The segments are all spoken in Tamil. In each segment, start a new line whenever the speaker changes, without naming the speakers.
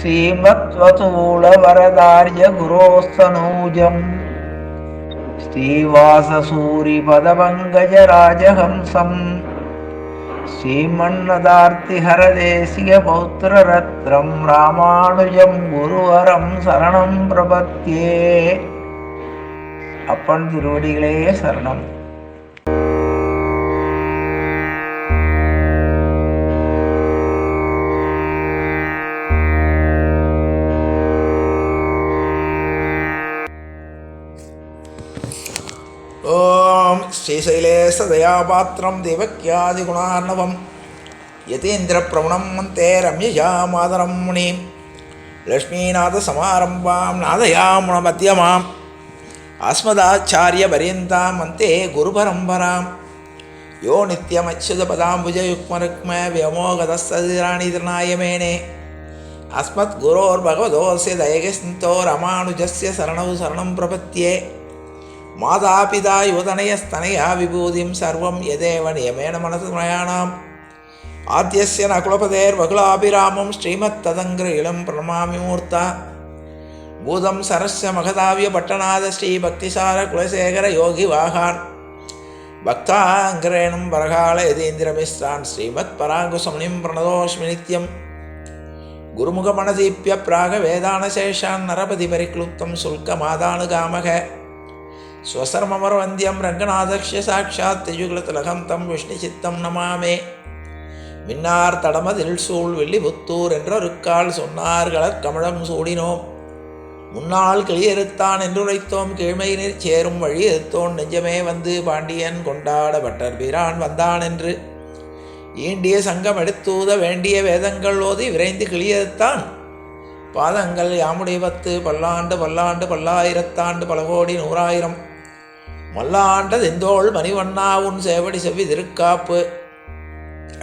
श्रीमत्वतूलवरदार्य गुरोस्तनूजम् श्रीवाससूरिपदपङ्कजराजहंसम् श्रीमन्नदार्तिहरदेशिकपौत्ररत्रं रामानुजं गुरुवरं शरणं प्रपद्ये. அப்பன் திருவடிகளே சரணம். ஓம் ஸ்ரீசைலேசதயாபாத்திரம் தேவக்யாதிகுணார்ணவம் யதீந்திரப்பிரவணம் மந்தே ரம்யஜா மாதரம் முனிம் லக்ஷ்மீநாதசமாரம்பாம் நாதயாமுனமத்தியமாம் அஸ்மதாச்சாரியபரியந்தாம் மந்தே குருபரம்பராம் யோ நித்யமச்சுதபதாம்புஜயுக்மருக்ம வியமோகதஸ்ததிராணிதிர்நாயமேனே அஸ்மத் குரோர்பகவதோஸ்ய தயகஸ்தோ ராமானுஜஸ்ய சரணௌ சரணம் பிரபத்யே. மாதாபிதா யுவதனயஸ்தனயா விபூதிம் சர்வம் யதேவ நியமேன மனசு பிரயாணாம் ஆத்யஸ்ய நகுலபதேர் வகுலாபிராமம் ஸ்ரீமத் ததங்கிர இளம் பிரணமாமி மூர்த்தா பூதம் சரஸ்ய மகதாவிய பட்டநாத ஸ்ரீ பக்திசார குலசேகர யோகி வாகான் பக்தாங்கிரேணும் பரகால யதீந்திரமிஸ்ரான் ஸ்ரீமத் பராங்குசமுனிம் பிரணதோஸ்மி நித்யம். குருமுகமனதீப்ய பிராக வேதானசேஷான் நரபதி பரிக்ளுப்தம் சுல்கமாதானுகாமக ஸ்வசர்மமரவந்தியம் ரங்கநாதக்ஷ சாட்சாத் தியுகுலதிலகம் தம் விஷ்ணுசித்தம் நமாமே. மின்னார் தடமதில் சூழ் வெள்ளிபுத்தூர் என்றொருக்கால் சொன்னார்களற் கமழம் சூடினோம் முன்னாள் கிளியறுத்தான் என்றுரைத்தோம் கீழ்மையினிற் சேரும் வழி எடுத்தோன் நெஞ்சமே வந்து பாண்டியன் கொண்டாட பட்டர் பிரான் வந்தான் என்று ஈண்டிய சங்கம் எடுத்தூத வேண்டிய வேதங்கள் ஓதி விரைந்து கிளியறுத்தான் பாதங்கள் யாமுடைய பத்து பல்லாண்டு பல்லாண்டு பல்லாயிரத்தாண்டு பல கோடி நூறாயிரம் மல்லாண்ட தெந்தோள் மணிவண்ணா உன் சேவடி செவ்வி திருக்காப்பு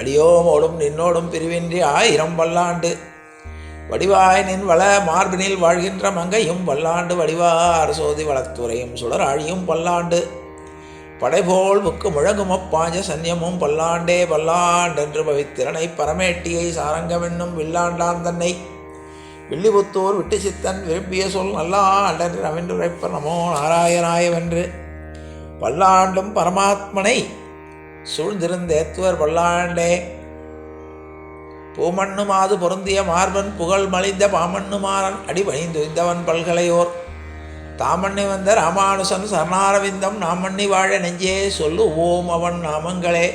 அடியோமோடும் நின்னோடும் பிரிவின்றி ஆயிரம் பல்லாண்டு வடிவாய் நின் வள மார்பினில் வாழ்கின்ற மங்கையும் பல்லாண்டு வடிவார் சோதி வளத்துறையும் சுடராழியும் பல்லாண்டு படைபோல் புக்கு முழங்கும் அப்பாஞ்ச சன்னியமும் பல்லாண்டே பல்லாண்டென்று பவித்திரனை பரமேட்டியை சாரங்கமென்னும் வில்லாண்டான் தன்னை வில்லிபுத்தூர் விட்டு சித்தன் விரும்பிய சொல் நல்லாண்டென்று நவென்றுரைப்பர் நமோ நாராயணாயவென்று பல்லாண்டும் பரமாத்மனை சூழ்ந்திருந்தேத்துவர் பல்லாண்டே. பூமண்ணுமாது பொருந்திய மார்பன் புகழ் மலிந்த பாமண்ணுமாறன் அடிபணிந்துய்ந்தவன் பல்கலையோர் தாமண்ணி வந்த ராமானுசன் சரணாரவிந்தம் நாமண்ணி வாழ நெஞ்சே சொல்லுவோம் அவன் நாமங்களே.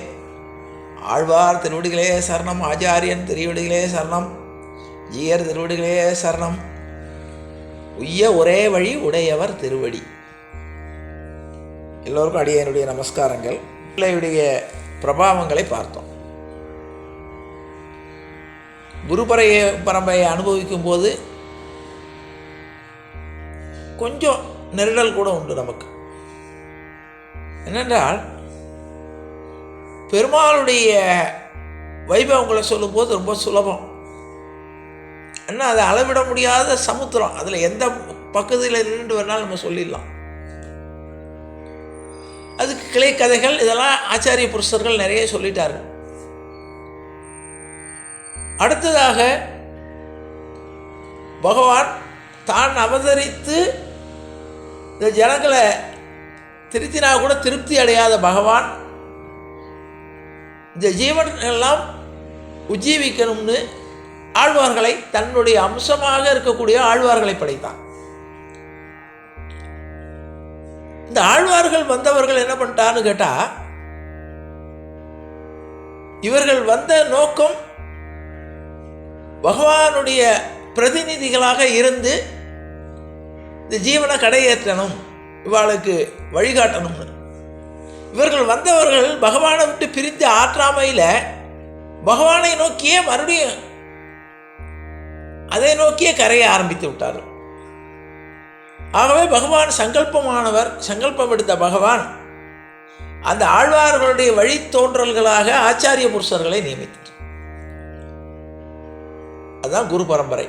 ஆழ்வார் திருவடிகளே சரணம், ஆச்சாரியன் திருவடிகளே சரணம், ஜீயர் திருவடிகளே சரணம். உய்ய ஒரே வழி உடையவர் திருவடி. எல்லோருக்கும் அடியனுடைய நமஸ்காரங்கள். பிள்ளையுடைய பிரபாவங்களை பார்த்தோம். குரு பரம்பரையை அனுபவிக்கும் போது கொஞ்சம் நெருடல் கூட உண்டு நமக்கு. என்னென்றால் பெருமாளுடைய வைபவங்களை சொல்லும்போது ரொம்ப சுலபம். ஏன்னா அதை அளவிட முடியாத சமுத்திரம். அதில் எந்த பக்கத்தில் நின்று வேணாலும் நம்ம சொல்லிடலாம். அதுக்கு கிளை கதைகள் இதெல்லாம் ஆச்சாரிய புருஷர்கள் நிறைய சொல்லிட்டார்கள். அடுத்ததாக பகவான் தான் அவதரித்து இந்த ஜனங்களை திருத்தினா கூட திருப்தி அடையாத பகவான் இந்த ஜீவன் எல்லாம் உஜ்ஜீவிக்கணும்னு ஆழ்வார்களை தன்னுடைய அம்சமாக இருக்கக்கூடிய ஆழ்வார்களை படைத்தான். இந்த ஆழ்வார்கள் வந்தவர்கள் என்ன பண்ணிட்டான்னு கேட்டால், இவர்கள் வந்த நோக்கம் பகவானுடைய பிரதிநிதிகளாக இருந்து இந்த ஜீவனை கடையேற்றணும், இவாளுக்கு வழிகாட்டணும்னு. இவர்கள் வந்தவர்கள் பகவானை விட்டு பிரித்து ஆற்றாமையில் பகவானை நோக்கியே மறுபடியும் அதை நோக்கியே கரைய ஆரம்பித்து விட்டார்கள். ஆகவே பகவான் சங்கல்பமானவர். சங்கல்பம் எடுத்த பகவான் அந்த ஆழ்வார்களுடைய வழித்தோன்றல்களாக ஆச்சாரிய புருஷர்களை நியமித்தார். அதுதான் குரு பரம்பரை.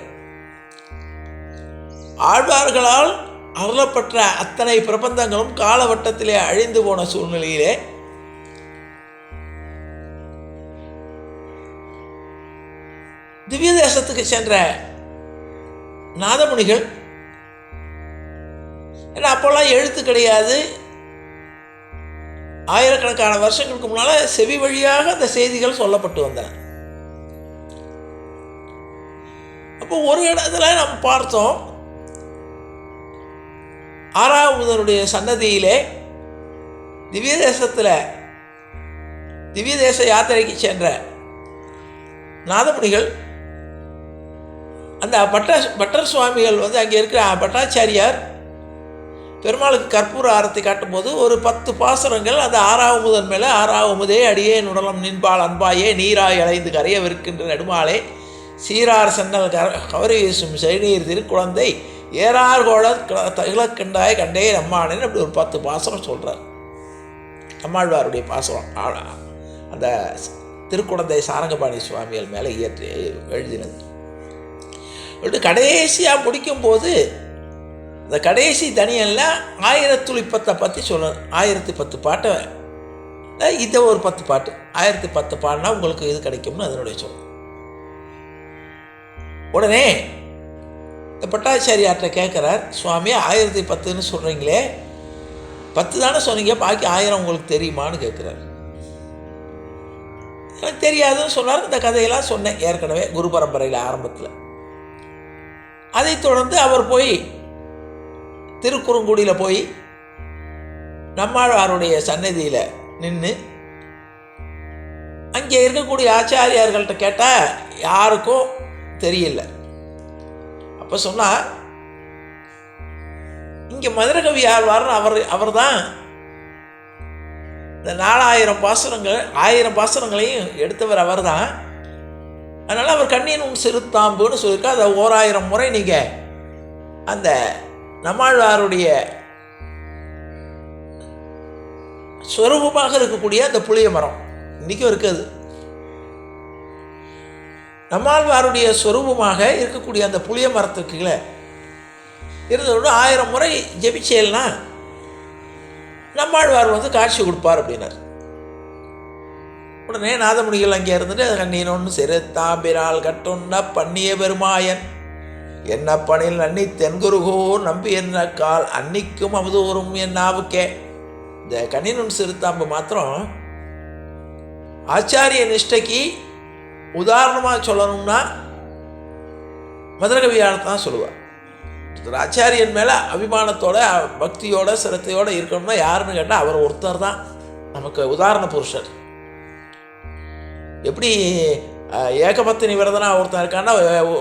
ஆழ்வார்களால் அருளப்பட்ட அத்தனை பிரபந்தங்களும் காலவட்டத்திலே அழிந்து போன சூழ்நிலையிலே திவ்ய தேசத்துக்கு சென்ற நாதமுனிகள், ஏன்னா அப்போல்லாம் எழுத்து கிடையாது, ஆயிரக்கணக்கான வருஷங்களுக்கு முன்னால் செவி வழியாக அந்த செய்திகள் சொல்லப்பட்டு வந்தன. அப்போ ஒரு இடத்துல நம்ம பார்த்தோம், ஆறாவமுதனுடைய சன்னதியிலே திவ்ய தேச யாத்திரைக்கு சென்ற நாதமுனிகள், அந்த பட்டர் சுவாமிகள் அங்கே இருக்கிற பட்டாச்சாரியார் பெருமாளுக்கு கற்பூர ஆரத்தை காட்டும்போது ஒரு 10 பாசுரங்கள் அந்த ஆறாவமுதன் மேலே, ஆறாவமுதே அடியே நுடலம் நின்பால் அன்பாயே நீராய் அலைந்து கரையவிருக்கின்ற நெடுமாலே சீரார் சென்னல் கவரி வீசும் செழுநீர் திருக்குழந்தை ஏறார் கோழ இலக்கண்டாய் கண்டே நம்மானேன்னு அப்படி ஒரு 10 பாசுரம் சொல்கிறார். நம்மாழ்வாருடைய பாசுரம் அந்த திருக்குழந்தை சாரங்கபாணி சுவாமிகள் மேலே எழுதினது. கடைசியாக முடிக்கும்போது அந்த கடைசி தனியல்ல 1010 பற்றி சொல்கிறார். 1010 பாட்டை இதை ஒரு 10 பாட்டு, 1010 பாடினா உங்களுக்கு இது கிடைக்கும்னு அதனுடைய சொல். உடனே இந்த பட்டாச்சாரியார்கிட்ட கேட்குறார், சுவாமி 1010ன்னு சொல்கிறீங்களே, 10 தானே சொன்னீங்க, பாக்கி 1000 உங்களுக்கு தெரியுமான்னு கேட்குறாரு. எனக்கு தெரியாதுன்னு சொன்னார். இந்த கதையெல்லாம் சொன்னேன் ஏற்கனவே குரு பரம்பரையில் ஆரம்பத்தில். அதைத் தொடர்ந்து அவர் போய் திருக்குறுங்குடியில் போய் நம்மாழ்வாருடைய சன்னதியில் நின்று அங்கே இருக்கக்கூடிய ஆச்சாரியார்கள்ட்ட கேட்டால் யாருக்கும் தெரியல. அப்போ சொன்னார், இங்கே மதுரகவி ஆழ்வார்னு அவர் தான் இந்த 4000 பாசுரங்கள் 1000 பாசுரங்களையும் எடுத்தவர் அவர் தான். அதனால் அவர் கண்ணியன் உன் சிறுத்தாம்புன்னு சொல்லியிருக்கா. அதை 1000 முறை நீங்கள் அந்த நம்மாழ்வாருடைய ஸ்வரூபமாக இருக்கக்கூடிய அந்த புளிய மரம் இன்றைக்கும் இருக்குது. நம்மாழ்வாருடைய ஸ்வரூபமாக இருக்கக்கூடிய அந்த புளிய மரத்துக்குள்ள இருந்ததோடு 1000 முறை ஜெபிச்சேல்னா நம்மாழ்வார் காட்சி கொடுப்பார் அப்படின்னார். உடனே நாதமுனிகள் அங்கே இருந்துட்டு கண்ணீனொன்று சிறுத்தாம்பிரால் கட்டுண்ண பண்ணிய பெருமாயன் என்ன பணியில் நன்னி தென்குருகோர் நம்பி என்ன கால் அன்னிக்கும் அமுதூரும் என் நாவுக்கே. இந்த கண்ணினுன் சிறுத்தாம்பு மாத்திரம் ஆச்சாரிய நிஷ்டைக்கு உதாரணமாக சொல்லணும்னா மதுரகவியால் தான் சொல்லுவார். ஆச்சாரியன் மேலே அபிமானத்தோட பக்தியோட சிரத்தையோடு இருக்கணும்னா யாருன்னு கேட்டால் அவர் ஒருத்தர் தான் நமக்கு உதாரண புருஷர். எப்படி ஏகபத்தினி விரதனா ஒருத்தன் இருக்கான்னா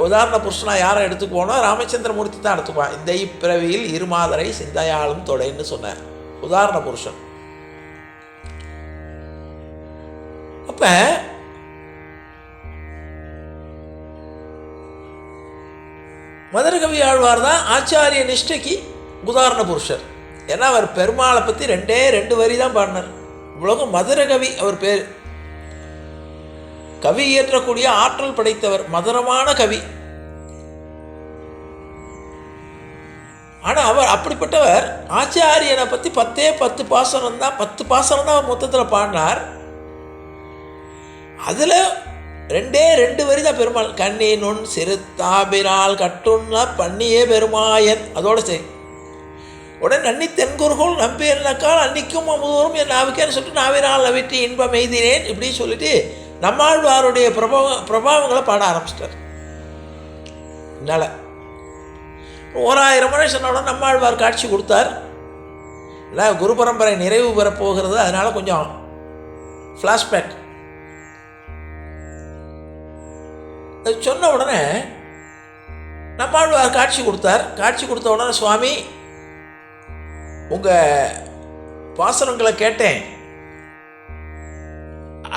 உதாரண புருஷனாக யாரை எடுத்துக்குவோன்னா ராமச்சந்திரமூர்த்தி தான் எடுத்துக்குவான். இந்த இப்பிறவியில் இருமாதரை சிந்தையாளும் தொடைன்னு சொன்னார் உதாரண புருஷன். அப்போ மதுரகவி ஆழ்வார் தான் ஆச்சாரிய நிஷ்டைக்கு உதாரண புருஷர். ஏன்னா அவர் பெருமாளை பற்றி 2 வரி தான் பாடினார். உலகம் மதுரகவி அவர் பேர். கவி இயற்றக்கூடிய ஆற்றல் படைத்தவர், மதுரமான கவி. ஆனால் அவர் அப்படிப்பட்டவர் ஆச்சாரியனை பற்றி 10 பாசனம் தான் 10 பாசனம் தான் மொத்தத்தில் பாடினார். அதில் 2 வரி தான் பெருமாள். கண்ணீனுன் சிறுத்தாபிரால் கட்டுண்ண பண்ணிய பெருமாயன், அதோடு சரி. உடனே நன்னி தென்குருகோள் நம்பி என்னக்கால் அன்னிக்கும் அமுதூரும் என் நாவுக்கேன்னு சொல்லிட்டு நாவினால் நவிட்டு இன்பம் எய்தினேன் இப்படி சொல்லிட்டு நம்மாழ்வாருடைய பிரபாவங்களை பாட ஆரம்பிச்சிட்டார். என்னால் 1000 முறை சொன்னோட நம்மாழ்வார் காட்சி கொடுத்தார். இல்லை குரு பரம்பரை நிறைவு பெறப்போகிறது, அதனால் கொஞ்சம் ஃப்ளாஷ்பேக். சொன்ன உடனே நம்மாழ்வார் காட்சி கொடுத்தார். காட்சி கொடுத்த உடனே சுவாமி உங்கள் பாசுரங்களை கேட்டேன்,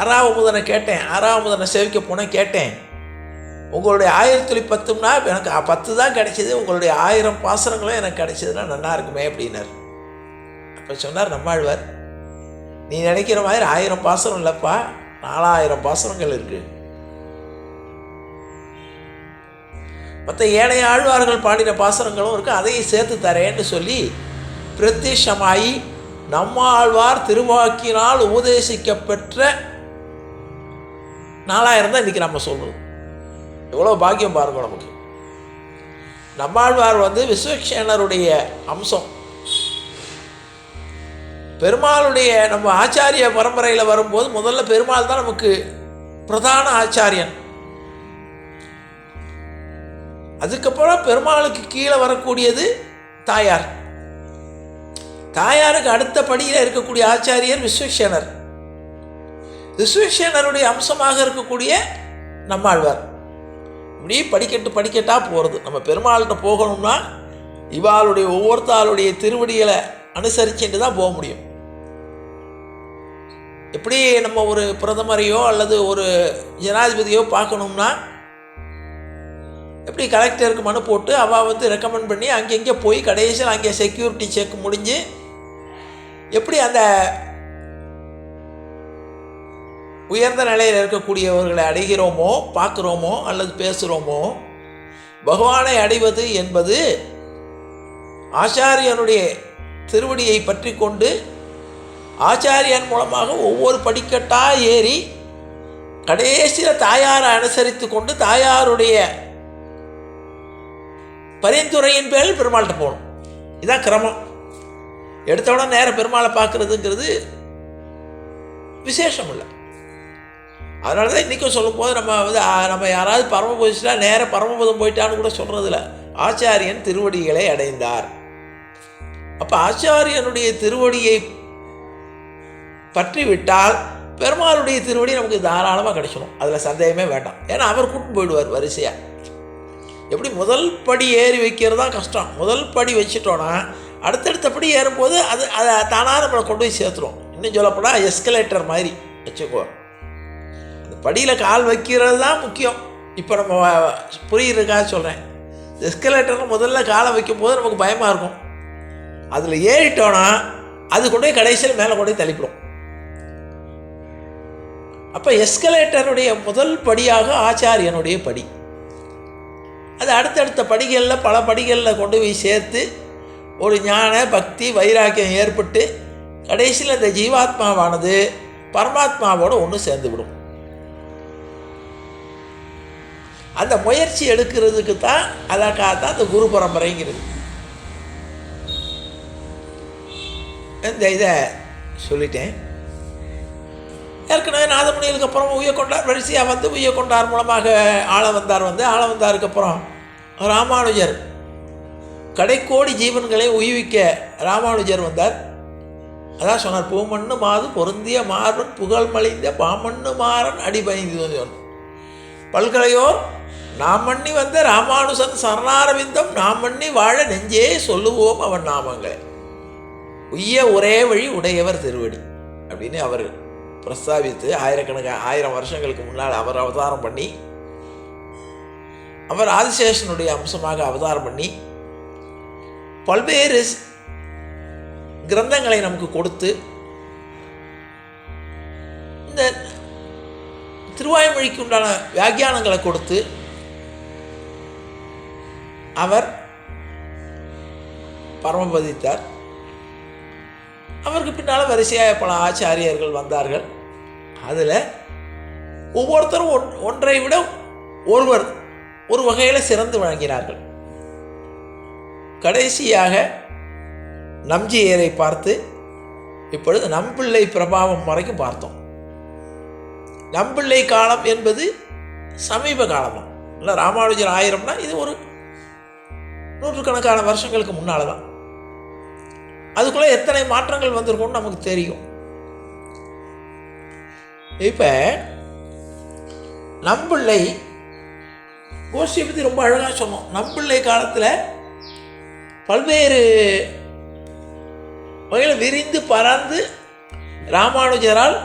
6ஆவமுதனை கேட்டேன், 6ஆவமுதனை சேவிக்க போனேன் கேட்டேன். உங்களுடைய 1010னா எனக்கு 10 தான் கிடைச்சிது, உங்களுடைய 1000 பாசுரங்களும் எனக்கு கிடைச்சதுன்னா நல்லா இருக்குமே அப்படின்னார். அப்போ சொன்னார் நம்மாழ்வார், நீ நினைக்கிற மாதிரி 1000 பாசுரம் இல்லைப்பா, 4000 பாசுரங்கள் இருக்குது. மற்ற ஏனைய ஆழ்வார்கள் பாடின பாசுரங்களும் இருக்குது, அதையும் சேர்த்து தரேன்னு சொல்லி பிரத்யட்சமாயி நம்மாழ்வார் திருவாக்கினால் உபதேசிக்கப்பெற்ற 4000 தான் இன்றைக்கி நம்ம சொல்கிறோம். எவ்வளோ பாக்கியம் பாருங்க நமக்கு. நம்மாழ்வார் விஸ்வக்சேனருடைய அம்சம். பெருமாளுடைய நம்ம ஆச்சாரிய பரம்பரையில் வரும்போது முதல்ல பெருமாள் தான் நமக்கு பிரதான ஆச்சாரியன். அதுக்கப்புறம் பெருமாளுக்கு கீழே வரக்கூடியது தாயார். தாயாருக்கு அடுத்த படியில் இருக்கக்கூடிய ஆச்சாரியர் விஸ்வக்சேனர். விஸ்வக்சேனருடைய அம்சமாக இருக்கக்கூடிய நம்மாழ்வார். இப்படி படிக்கட்டாக போகிறது. நம்ம பெருமாள்கிட்ட போகணும்னா இவாளுடைய ஒவ்வொருத்தாளுடைய திருவடிகளை அனுசரிச்சுட்டு தான் போக முடியும். எப்படி நம்ம ஒரு பிரதமரையோ அல்லது ஒரு ஜனாதிபதியோ பார்க்கணும்னா எப்படி கலெக்டருக்கு மனு போட்டு அவள் ரெக்கமெண்ட் பண்ணி அங்கங்கே போய் கடைசியில் அங்கே செக்யூரிட்டி செக் முடிஞ்சு எப்படி அந்த உயர்ந்த நிலையில் இருக்கக்கூடியவர்களை அடைகிறோமோ, பார்க்குறோமோ அல்லது பேசுகிறோமோ, பகவானை அடைவது என்பது ஆச்சாரியனுடைய திருவடியை பற்றி கொண்டு ஆச்சாரியன் மூலமாக ஒவ்வொரு படிக்கட்டாக ஏறி கடைசியில் தாயாரை அனுசரித்து கொண்டு தாயாருடைய பரிந்துரையின் பேரில் பெருமாள்கிட்ட போகணும். இதுதான் கிரமம். எடுத்தவுடனே நேரம் பெருமாளை பார்க்குறதுங்கிறது விசேஷம் இல்லை. அதனால தான் இன்றைக்கும் சொல்லும்போது நம்ம யாராவது பரமபதிச்சிட்டா நேராக பரமபதம் போயிட்டான்னு கூட சொல்கிறதில்ல. ஆச்சாரியன் திருவடிகளை அடைந்தார். அப்போ ஆச்சாரியனுடைய திருவடியை பற்றி விட்டால் பெருமாளுடைய திருவடி நமக்கு தாராளமாக கிடைச்சிடும். அதில் சந்தேகமே வேண்டாம். ஏன்னா அவர் கூட்டின்னு போயிடுவார் வரிசையாக. எப்படி முதல் படி ஏறி வைக்கிறது தான் கஷ்டம். முதல் படி வச்சுட்டோன்னா அடுத்தடுத்த படி ஏறும்போது அதை தானாக நம்மளை கொண்டு போய் சேர்த்துரும். இன்னும் சொல்லப்போனால் எஸ்கலேட்டர் மாதிரி வச்சுக்கோ. அந்த படியில் கால் வைக்கிறது தான் முக்கியம். இப்போ நம்ம புரியுறதுக்காக சொல்கிறேன். எஸ்கலேட்டரில் முதல்ல காலை வைக்கும்போது நமக்கு பயமாக இருக்கும். அதில் ஏறிட்டோன்னா அது கொண்டு போய் கடைசியில் மேலே கொண்டு போய் தள்ளிவிடும். அப்போ எஸ்கலேட்டருடைய முதல் படியாக ஆச்சாரியனுடைய படி. அது அடுத்தடுத்த படிகளில் பல படிகளில் கொண்டு போய் சேர்த்து ஒரு ஞான பக்தி வைராக்கியம் ஏற்பட்டு கடைசியில் இந்த ஜீவாத்மாவானது பரமாத்மாவோடு ஒன்று சேர்ந்துவிடும். அந்த முயற்சி எடுக்கிறதுக்கு தான் அதற்காகத்தான் இந்த குரு பரம்பரைங்கிறது. இந்த இதை சொல்லிட்டேன். ஏற்கனவே நாதமுனிகளுக்கு அப்புறம் உய்யக்கொண்டார் வரிசையாக உய்யக்கொண்டார் மூலமாக ஆளவந்தார் ஆளவந்தாருக்கு அப்புறம் ராமானுஜர் கடைக்கோடி ஜீவன்களை உய்விக்க ராமானுஜர் வந்தார். அதான் சொன்னார், பூமண்ணு மாது பொருந்திய மார்பன் புகழ் மலிந்த பாமண்ணு மாறன் அடிபணிந்து பல்கலையோர் நாம் மண்ணி வந்த ராமானுசன் சரணாரவிந்தம் நாம் மண்ணி வாழ நெஞ்சே சொல்லுவோம் அவன் நாமங்களை உய்ய ஒரே வழி உடையவர் திருவடி அப்படின்னு அவர் பிரஸ்தாபித்து 1000 வருஷங்களுக்கு முன்னால் அவர் அவதாரம் பண்ணி, அவர் ஆதிசேஷனுடைய அம்சமாக அவதாரம் பண்ணி பல்வேறு கிரந்தங்களை நமக்கு கொடுத்து இந்த திருவாய்மொழிக்கு உண்டான வியாக்கியானங்களை கொடுத்து அவர் பரமபதித்தார். அவருக்கு பின்னால் வரிசையாக பல ஆச்சாரியர்கள் வந்தார்கள். அதில் ஒவ்வொருத்தரும் ஒன்றை விட ஒருவர் ஒரு வகையில் சிறந்து வழங்கினார்கள். கடைசியாக நம்ஜியரை பார்த்து இப்பொழுது நம்பிள்ளை பிரபாவம் வரைக்கும் பார்த்தோம். நம்பிள்ளை காலம் என்பது சமீப காலமாக இல்லை. ராமானுஜர் 1000னா இது ஒரு நூற்றுக்கணக்கான வருஷங்களுக்கு முன்னால் தான். அதுக்குள்ளே எத்தனை மாற்றங்கள் வந்திருக்கும்னு நமக்கு தெரியும். இப்போ நம்பிள்ளை கோஷ்டியை பற்றி ரொம்ப அழகாக சொன்னோம். நம்பிள்ளை காலத்தில் பல்வேறு வகையில் விரிந்து பறந்து ராமானுஜரால்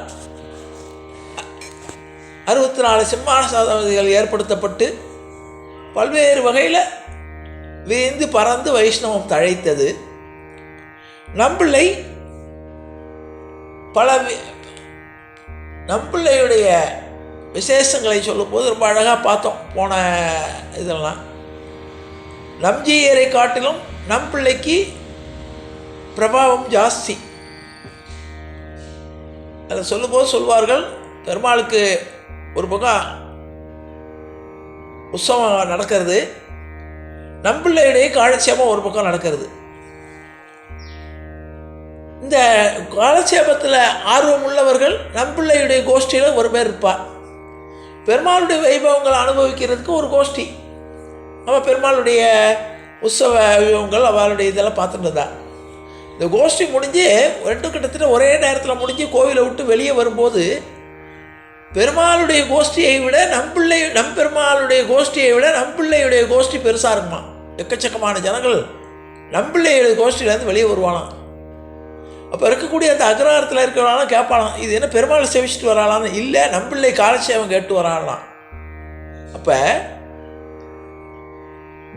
64 சிம்மான சாதனைகள் ஏற்படுத்தப்பட்டு பல்வேறு வகையில் விரிந்து பறந்து வைஷ்ணவம் தழைத்தது. நம்பிள்ளை நம்பிள்ளையுடைய விசேஷங்களை சொல்லும்போது ரொம்ப அழகாக பார்த்தோம் போன இதெல்லாம். நம்ஜியரை காட்டிலும் நம்பிள்ளைக்கு பிரபாவம் ஜாஸ்தி. அதை சொல்லும்போது சொல்வார்கள், பெருமாளுக்கு ஒரு பக்கம் உற்சவம் நடக்கிறது, நம்பிள்ளையுடைய காலட்சேபம் ஒரு பக்கம் நடக்கிறது. இந்த காலட்சேபத்தில் ஆர்வம் உள்ளவர்கள் நம்பிள்ளையுடைய கோஷ்டியில் ஒரு பேர் இருப்பார். பெருமாளுடைய வைபவங்களை அனுபவிக்கிறதுக்கு ஒரு கோஷ்டி. அவள் பெருமாளுடைய உற்சவ வைபவங்கள் அவளுடைய இதெல்லாம் பார்த்துட்டு இருந்தா. இந்த கோஷ்டி முடிஞ்சு ரெண்டும் கிட்டத்தட்ட ஒரே நேரத்தில் முடிஞ்சு கோவிலை விட்டு வெளியே வரும்போது பெருமாளுடைய கோஷ்டியை விட நம்பெருமாளுடைய கோஷ்டியை விட நம்பிள்ளையுடைய கோஷ்டி பெருசாக இருக்குமா. எக்கச்சக்கமான ஜனங்கள் நம்பிள்ளையுடைய கோஷ்டியிலேருந்து வெளியே வருவானாம். அப்போ இருக்கக்கூடிய அந்த அக்ரஹாரத்தில் இருக்கிறவங்களாம் கேட்பானாம், இது என்ன பெருமாளை சேவிச்சுட்டு வராளான்னு. இல்லை, நம்பிள்ளை காலட்சேபம் கேட்டு வராளாம். அப்போ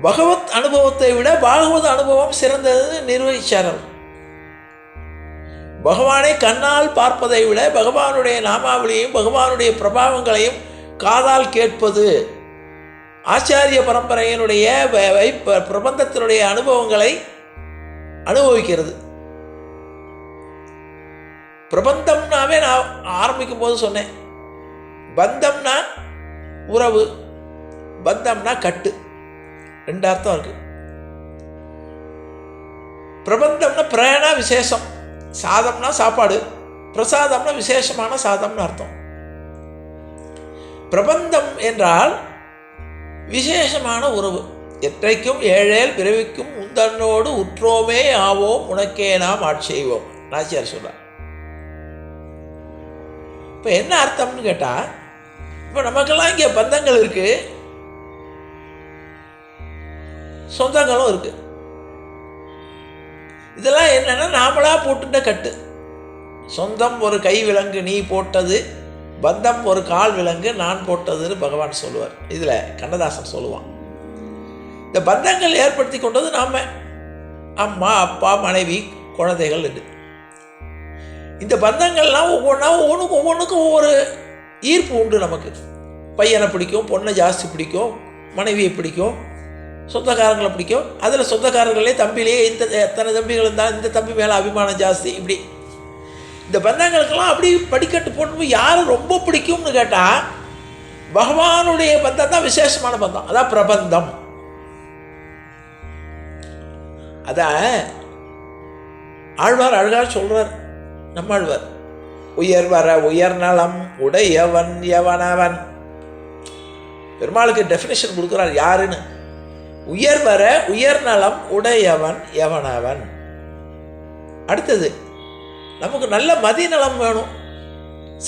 பகவத் அனுபவத்தை விட பாகவத அனுபவம் சிறந்ததுன்னு நிர்வகிச்சார். பகவானை கண்ணால் பார்ப்பதை விட பகவானுடைய நாமாவளியையும் பகவானுடைய பிரபாவங்களையும் காதால் கேட்பது, ஆச்சாரிய பரம்பரையினுடைய பிரபந்தத்தினுடைய அனுபவங்களை அனுபவிக்கிறது. பிரபந்தம்னாவே நான் ஆரம்பிக்கும் போது சொன்னேன், பந்தம்னா உறவு, பந்தம்னா கட்டு, ரெண்டு அர்த்தம் இருக்கு. பிரபந்தம்னா பிரயாண விசேஷம், சாதம்னா சாப்பாடு, பிரசாதம்னா விசேஷமான சாதம்னு அர்த்தம். பிரபந்தம் என்றால் விசேஷமான உறவு. எற்றைக்கும் ஏழேல் பிறவிக்கும் உந்தன்னோடு உற்றோமே ஆவோம் உனக்கே நாம் ஆட்செய்வோம் நாச்சியார் சொல்றார். இப்போ என்ன அர்த்தம்னு கேட்டால், இப்போ நமக்கெல்லாம் இங்கே பந்தங்கள் இருக்குது, சொந்தங்களும் இருக்குது. இதெல்லாம் என்னென்னா நாமளாக போட்டுட்ட கட்டு. சொந்தம் ஒரு கை விலங்கு நீ போட்டது, பந்தம் ஒரு கால் விலங்கு நான் போட்டதுன்னு பகவான் சொல்லுவார். இதில் கண்ணதாசன் சொல்லுவான். இந்த பந்தங்கள் ஏற்படுத்தி கொண்டது நாம், அம்மா அப்பா மனைவி குழந்தைகள் இது. இந்த பந்தங்கள்லாம் ஒவ்வொன்றுக்கும் ஒவ்வொரு ஈர்ப்பு உண்டு நமக்கு. பையனை பிடிக்கும், பொண்ணை ஜாஸ்தி பிடிக்கும், மனைவியை பிடிக்கும், சொந்தக்காரங்களை பிடிக்கும். அதில் சொந்தக்காரர்களே தம்பிலேயே எத்தனை தம்பிகள் இருந்தால் இந்த தம்பி மேலே அபிமானம் ஜாஸ்தி. இப்படி இந்த பந்தங்களுக்கெல்லாம் அப்படி படிக்கட்டு போட்டு யார் ரொம்ப பிடிக்கும்னு கேட்டால் பகவானுடைய பந்தம் தான் விசேஷமான பந்தம். அதான் பிரபந்தம். அதான் ஆழ்வார் அழகாக சொல்கிறார். நம்மாழ்வார், உயர்வர உயர்நலம் உடையவன் எவனவன். பெருமாளுக்கு டெஃபினேஷன் கொடுக்குறார் யாருன்னு. உயர்வர உயர்நலம் உடையவன் எவனவன். அடுத்தது, நமக்கு நல்ல மதிநலம் வேணும்,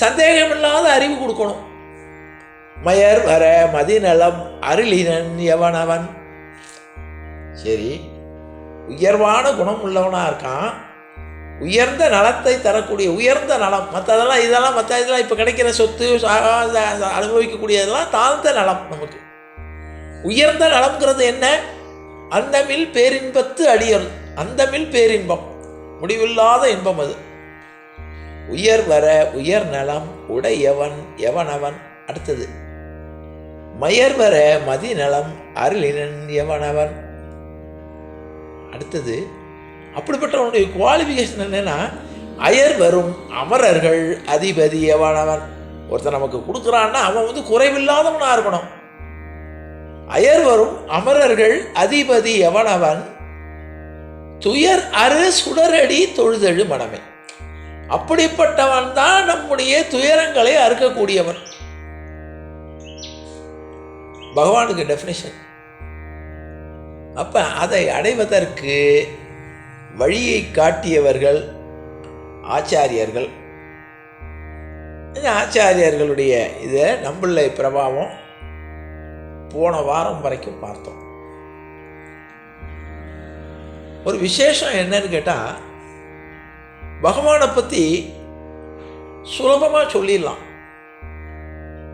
சந்தேகமில்லாத அறிவு கொடுக்கணும். மயர் வர மதிநலம் அருளினன் எவனவன். சரி, உயர்வான குணம் உள்ளவனாக இருக்கான், உயர்ந்த நலத்தை தரக்கூடிய உயர்ந்த நலம். இதெல்லாம் இப்போ கிடைக்கிற சொத்து அனுபவிக்கக்கூடியதெல்லாம் தாழ்ந்த நலம். நமக்கு உயர்ந்த நலம்ங்கிறது என்ன? அந்தமில் பேரின்பத்து அடியல். அந்தமில் பேரின்பம், முடிவில்லாத இன்பம் அது. உயர் வர உயர் நலம் உடையவன் எவனவன். அடுத்தது, மயர் வர மதிநலம் அருளினன் எவனவன். அடுத்தது, அப்படிப்பட்டவனுடைய குவாலிஃபிகேஷன் என்னன்னா, அயர் வரும் அமரர்கள் அதிபதி எவனவன். ஒருத்தர் நமக்கு கொடுக்குறான்னா அவன் குறைவில்லாதவனாக இருக்கணும். அயர் வரும் அமரர்கள் அதிபதி எவனவன் துயர் அரு சுடரடி தொழுதெழு மனமே. அப்படிப்பட்டவன் தான் நம்முடைய துயரங்களை அறுக்கக்கூடியவன். பகவானுக்கு டெஃபினிஷன். அப்ப அதை அடைவதற்கு வழியை காட்டியவர்கள் ஆச்சாரியர்கள். இந்த ஆச்சாரியர்களுடைய இதை நம்பிள்ளை பிரபாவம் போன வாரம் வரைக்கும் பார்த்தோம். ஒரு விசேஷம் என்னன்னு கேட்டால், பகவானை பற்றி சுலபமாக சொல்லிடலாம்.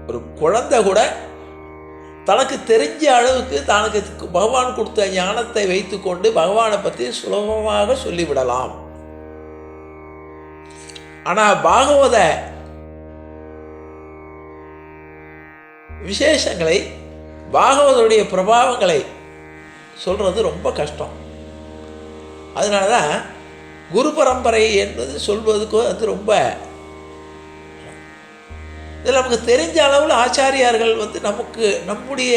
ஒரு குழந்தை கூட தனக்கு தெரிஞ்ச அளவுக்கு தனக்கு பகவான் கொடுத்த ஞானத்தை வைத்துக்கொண்டு பகவானை பற்றி சுலபமாக சொல்லிவிடலாம். ஆனால் பாகவத விசேஷங்களை, பாகவதனுடைய பிரபாவங்களை சொல்கிறது ரொம்ப கஷ்டம். அதனால தான் குரு பரம்பரை என்பது சொல்வதுக்கு அது ரொம்ப, இதில் நமக்கு தெரிஞ்ச அளவில் ஆச்சாரியார்கள் நமக்கு நம்முடைய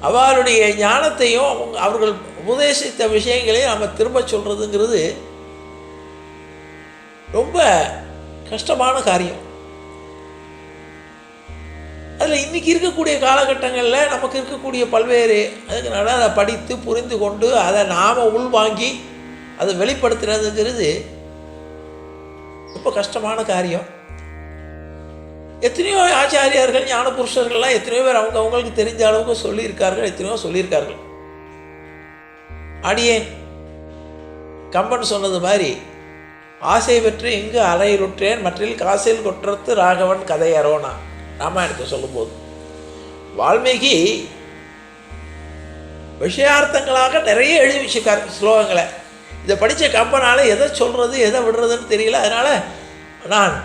அவளுடைய ஞானத்தையும் அவர்கள் உபதேசித்த விஷயங்களையும் நம்ம திரும்ப சொல்கிறதுங்கிறது ரொம்ப கஷ்டமான காரியம். அதில் இன்றைக்கி இருக்கக்கூடிய காலகட்டங்களில் நமக்கு இருக்கக்கூடிய பல்வேறு அதுக்குனால அதை படித்து புரிந்து கொண்டு அதை நாம் உள்வாங்கி அதை வெளிப்படுத்துறதுங்கிறது ரொம்ப கஷ்டமான காரியம். எத்தனையோ ஆச்சாரியார்கள் ஞான புருஷர்கள்லாம் எத்தனையோ பேர் அவங்களுக்கு தெரிஞ்ச அளவுக்கு சொல்லியிருக்கார்கள், எத்தனையோ சொல்லியிருக்கார்கள். அடியேன் கம்பன் சொன்னது மாதிரி ஆசை பெற்று இங்கு அலையுற்றேன் மற்றில் காசில் கொற்றத்து ராகவன் கதை அரோனா ராமாயணத்தை சொல்லும்போது வால்மீகி விஷயார்த்தங்களாக நிறைய எழுதி வச்சுக்கார் ஸ்லோகங்களை. இதை படித்த கம்பனால் எதை சொல்கிறது எதை விடுறதுன்னு தெரியல. அதனால் நான்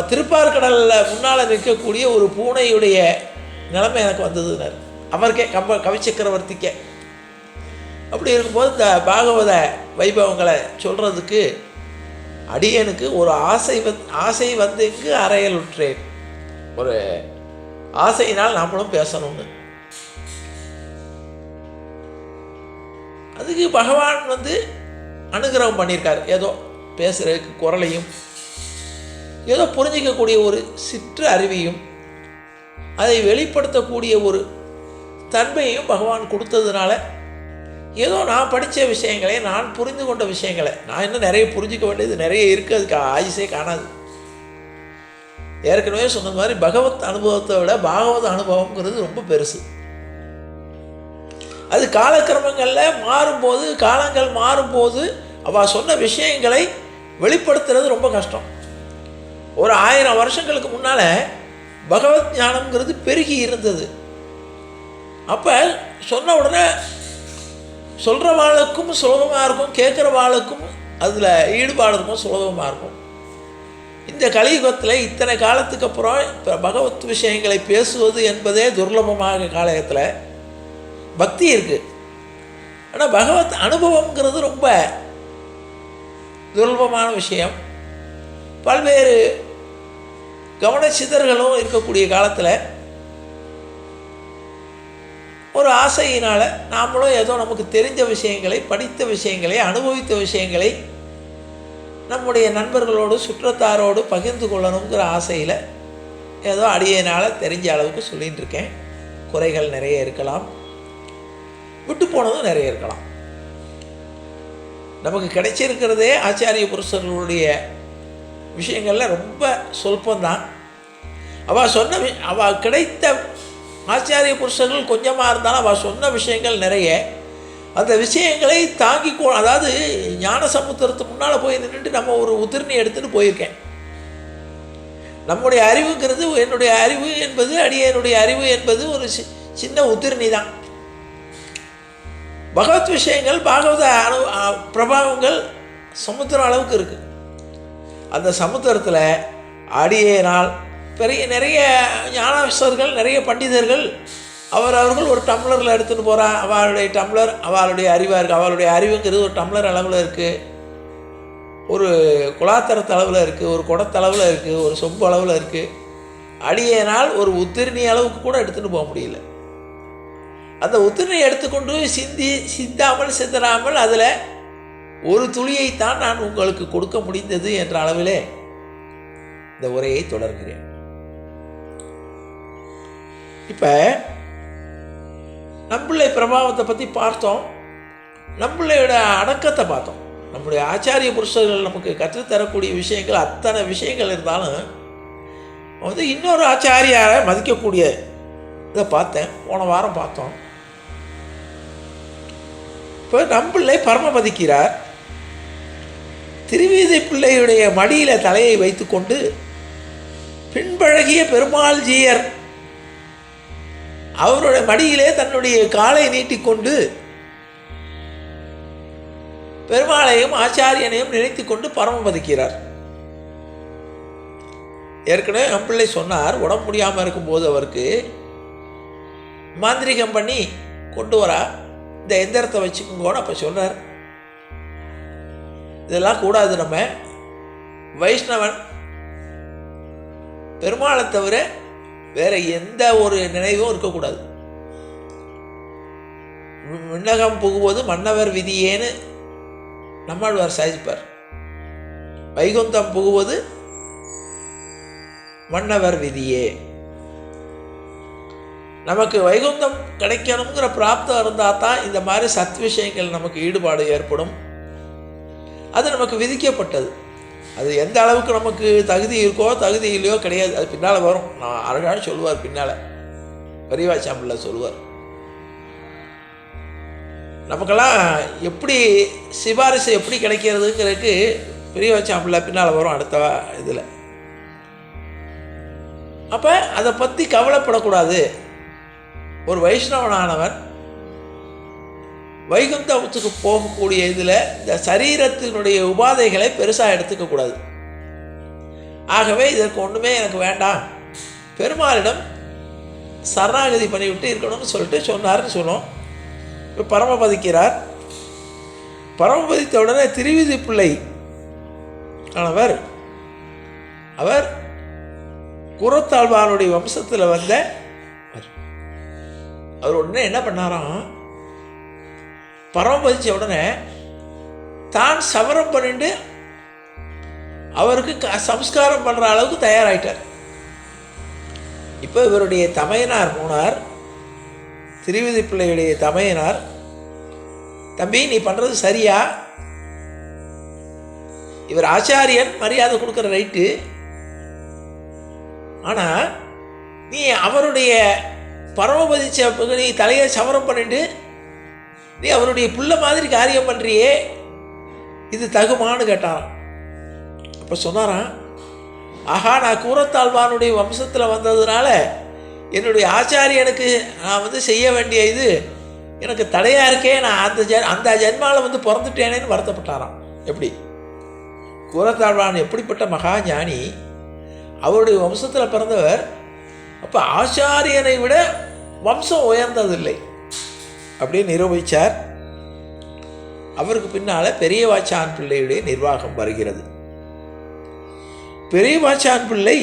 திருப்பார்கடலில் முன்னால் நிற்கக்கூடிய ஒரு பூனையுடைய நிலைமை எனக்கு வந்ததுன்னார் அவருக்கே கவி சக்கரவர்த்திக்கே. அப்படி இருக்கும்போது இந்த பாகவத வைபவங்களை சொல்கிறதுக்கு அடியனுக்கு ஒரு ஆசை வந்து இங்கு அறையலுற்றேன். ஒரு ஆசையினால் நாமளும் பேசணும்னு. அதுக்கு பகவான் வந்து அனுகிரகம் பண்ணியிருக்கார். ஏதோ பேசுகிறதுக்கு குரலையும் ஏதோ புரிஞ்சிக்கக்கூடிய ஒரு சிற்று அறிவியும் அதை வெளிப்படுத்தக்கூடிய ஒரு தன்மையும் பகவான் கொடுத்ததுனால ஏதோ நான் படித்த விஷயங்களை நான் புரிந்து கொண்ட விஷயங்களை நான் இன்னும் நிறைய புரிஞ்சிக்க வேண்டியது நிறைய இருக்குது. அதுக்கு ஆயுசே காணாது. ஏற்கனவே சொன்ன மாதிரி பகவத் அனுபவத்தை விட பாகவத அனுபவங்கிறது ரொம்ப பெருசு. அது காலக்கிரமங்களில் மாறும்போது காலங்கள் மாறும்போது அவள் சொன்ன விஷயங்களை வெளிப்படுத்துறது ரொம்ப கஷ்டம். ஒரு 1000 வருஷங்களுக்கு முன்னால் பகவத் ஞானம்ங்கிறது பெருகி இருந்தது. அப்போ சொன்ன உடனே சொல்கிறவாளுக்கும் சுலபமாக இருக்கும், கேட்குறவாளுக்கும் அதில் ஈடுபாடு இருக்கும், சுலபமாக இருக்கும். இந்த கலியுகத்தில் இத்தனை காலத்துக்கு அப்புறம் இப்போ பகவத் விஷயங்களை பேசுவது என்பதே துர்லபமாக காலத்தில் பக்தி இருக்குது. ஆனால் பகவத் அனுபவங்கிறது ரொம்ப துர்லபமான விஷயம். பல்வேறு கவனச்சிதறல்களும் இருக்கக்கூடிய காலத்தில் ஒரு ஆசையினால் நாமளும் ஏதோ நமக்கு தெரிஞ்ச விஷயங்களை படித்த விஷயங்களை அனுபவித்த விஷயங்களை நம்முடைய நண்பர்களோடு சுற்றத்தாரோடு பகிர்ந்து கொள்ளணுங்கிற ஆசையில் ஏதோ அடியனால் தெரிஞ்ச அளவுக்கு சொல்லிகிட்டு இருக்கேன். குறைகள் நிறைய இருக்கலாம், விட்டு போனதும் நிறைய இருக்கலாம். நமக்கு கிடைச்சிருக்கிறதே ஆச்சாரிய புருஷர்களுடைய விஷயங்களில் ரொம்ப சொல்பந்தான். அவள் கிடைத்த ஆச்சாரிய புருஷர்கள் கொஞ்சமாக இருந்தாலும் அவள் சொன்ன விஷயங்கள் நிறைய. அந்த விஷயங்களை அதாவது ஞான சமுத்திரத்துக்கு முன்னால் போய் நின்றுட்டு நம்ம ஒரு உதிர்ணி எடுத்துகிட்டு போயிருக்கேன். நம்முடைய அறிவுங்கிறது என்னுடைய அறிவு என்பது அடியனுடைய அறிவு என்பது ஒரு சின்ன உதிர்ணி தான். பகவத் விஷயங்கள் பாகவத பிரபாவங்கள் சமுத்திரம் அளவுக்கு இருக்குது. அந்த சமுத்திரத்தில் அடியேனால் நிறைய ஞானவசர்கள் நிறைய பண்டிதர்கள் அவர்கள் ஒரு டம்ளரில் எடுத்துகிட்டு போகிறான். அவளுடைய டம்ளர் அவளுடைய அறிவாக இருக்குது. அவளுடைய அறிவுங்கிறது ஒரு டம்ளர் அளவில் இருக்குது, ஒரு குலாத்தரத்து அளவில் இருக்குது, ஒரு குடத்தளவில் இருக்குது, ஒரு சொம்பு அளவில் இருக்குது. அடியேனால் ஒரு உத்திரணி அளவுக்கு கூட எடுத்துகிட்டு போக முடியல. அந்த உத்திரனை எடுத்துக்கொண்டு சிந்தாமல் சிதறாமல் அதில் ஒரு துளியைத்தான் நான் உங்களுக்கு கொடுக்க முடிந்தது என்ற அளவிலே இந்த உரையை தொடர்கிறேன். இப்போ நம்பிள்ளை பிரபாவத்தை பற்றி பார்த்தோம், நம்பிள்ளையோட அடக்கத்தை பார்த்தோம். நம்முடைய ஆச்சாரிய புருஷர்கள் நமக்கு கற்றுத்தரக்கூடிய விஷயங்கள் அத்தனை விஷயங்கள் இருந்தாலும் இன்னொரு ஆச்சாரியாரை மதிக்கக்கூடிய இதை பார்த்தேன். போன வாரம் பார்த்தோம். இப்போ நம்பிள்ளை பரமபதிக்கிறார். திருவீதை பிள்ளையுடைய மடியில் தலையை வைத்துக்கொண்டு பின்பழகிய பெருமாள் ஜீயர் அவருடைய மடியிலே தன்னுடைய காலை நீட்டிக்கொண்டு பெருமாளையும் ஆச்சாரியனையும் நினைத்து கொண்டு பரமபதிக்கிறார். ஏற்கனவே நம்பிள்ளை சொன்னார், உடம்பு முடியாமல் இருக்கும்போது அவருக்கு மாந்திரிகம் பண்ணி கொண்டு வரா, இந்த எந்திரத்தை வச்சுக்கோங்கன்னு அப்போ சொல்கிறார். இதெல்லாம் கூடாது. நம்ம வைஷ்ணவன் பெருமாளை தவிர வேறு எந்த ஒரு நினைவும் இருக்கக்கூடாது. விண்ணகம் புகுவது மன்னவர் விதியேன்னு நம்மாழ்வார் சாதிப்பார். வைகுந்தம் புகுவது மன்னவர் விதியே. நமக்கு வைகுந்தம் கிடைக்கணுங்கிற பிராப்தம் இருந்தால் தான் இந்த மாதிரி சத் விஷயங்கள் நமக்கு ஈடுபாடு ஏற்படும். அது நமக்கு விதிக்கப்பட்டது. அது எந்த அளவுக்கு நமக்கு தகுதி இருக்கோ தகுதி இல்லையோ கிடையாது, அது பின்னால் வரும். நான் அழகாக சொல்லுவார், பின்னால் பெரியவாச்சாம்பிள்ளை சொல்லுவார். நமக்கெல்லாம் எப்படி சிபாரிசு எப்படி கிடைக்கிறதுங்கிறதுக்கு பெரியவாச்சாம்பிள்ளை பின்னால் வரும் அடுத்த இதில். அப்போ அதை பற்றி கவலைப்படக்கூடாது. ஒரு வைஷ்ணவனானவன் வைகுந்தத்துக்கு போகக்கூடிய இதில் இந்த சரீரத்தினுடைய உபாதைகளை பெருசாக எடுத்துக்கக்கூடாது. ஆகவே இதற்கு ஒன்றுமே எனக்கு வேண்டாம், பெருமாளிடம் சரணாகதி பண்ணிவிட்டு இருக்கணும்னு சொல்லிட்டு சொன்னார்னு சொன்னோம். இப்போ பரமபதிக்கிறார். பரமபதித்த உடனே திருவிதி பிள்ளை ஆனவர், அவர் குரத்தாழ்வானுடைய வம்சத்தில் வந்த அவர் உடனே என்ன பண்ணாராம், பரமபதிச்ச உடனே தான் சவரம் பண்ணிட்டு அவருக்கு சம்ஸ்காரம் பண்ணுற அளவுக்கு தயாராகிட்டார். இப்போ இவருடைய தமையனார் போனார், திருவிதி பிள்ளையுடைய தமையனார், தம்பி நீ பண்ணுறது சரியா, இவர் ஆச்சாரியன் மரியாதை கொடுக்குற ரைட்டு, ஆனால் நீ அவருடைய பரமபதிச்ச நீ தலையை சவரம் பண்ணிட்டு நீ அவருடைய புள்ள மாதிரி காரியம் பண்ணுறியே, இது தகுமானு கேட்டாராம். அப்போ சொன்னாராம், ஆஹா நான் கூரத்தாழ்வானுடைய வம்சத்தில் வந்ததுனால என்னுடைய ஆச்சாரியனுக்கு நான் செய்ய வேண்டிய இது எனக்கு தடையாக இருக்கே, நான் அந்த ஜென்மாவில் பிறந்துட்டேனேன்னு வருத்தப்பட்டாராம். எப்படி கூரத்தாழ்வான் எப்படிப்பட்ட மகா ஞானி, அவருடைய வம்சத்தில் பிறந்தவர். அப்போ ஆச்சாரியனை விட வம்சம் உயர்ந்ததில்லை அப்படின்னு நிரூபித்தார். அவருக்கு பின்னால் பெரியவாச்சான் பிள்ளையுடைய நிர்வாகம் வருகிறது. பெரியவாச்சான் பிள்ளை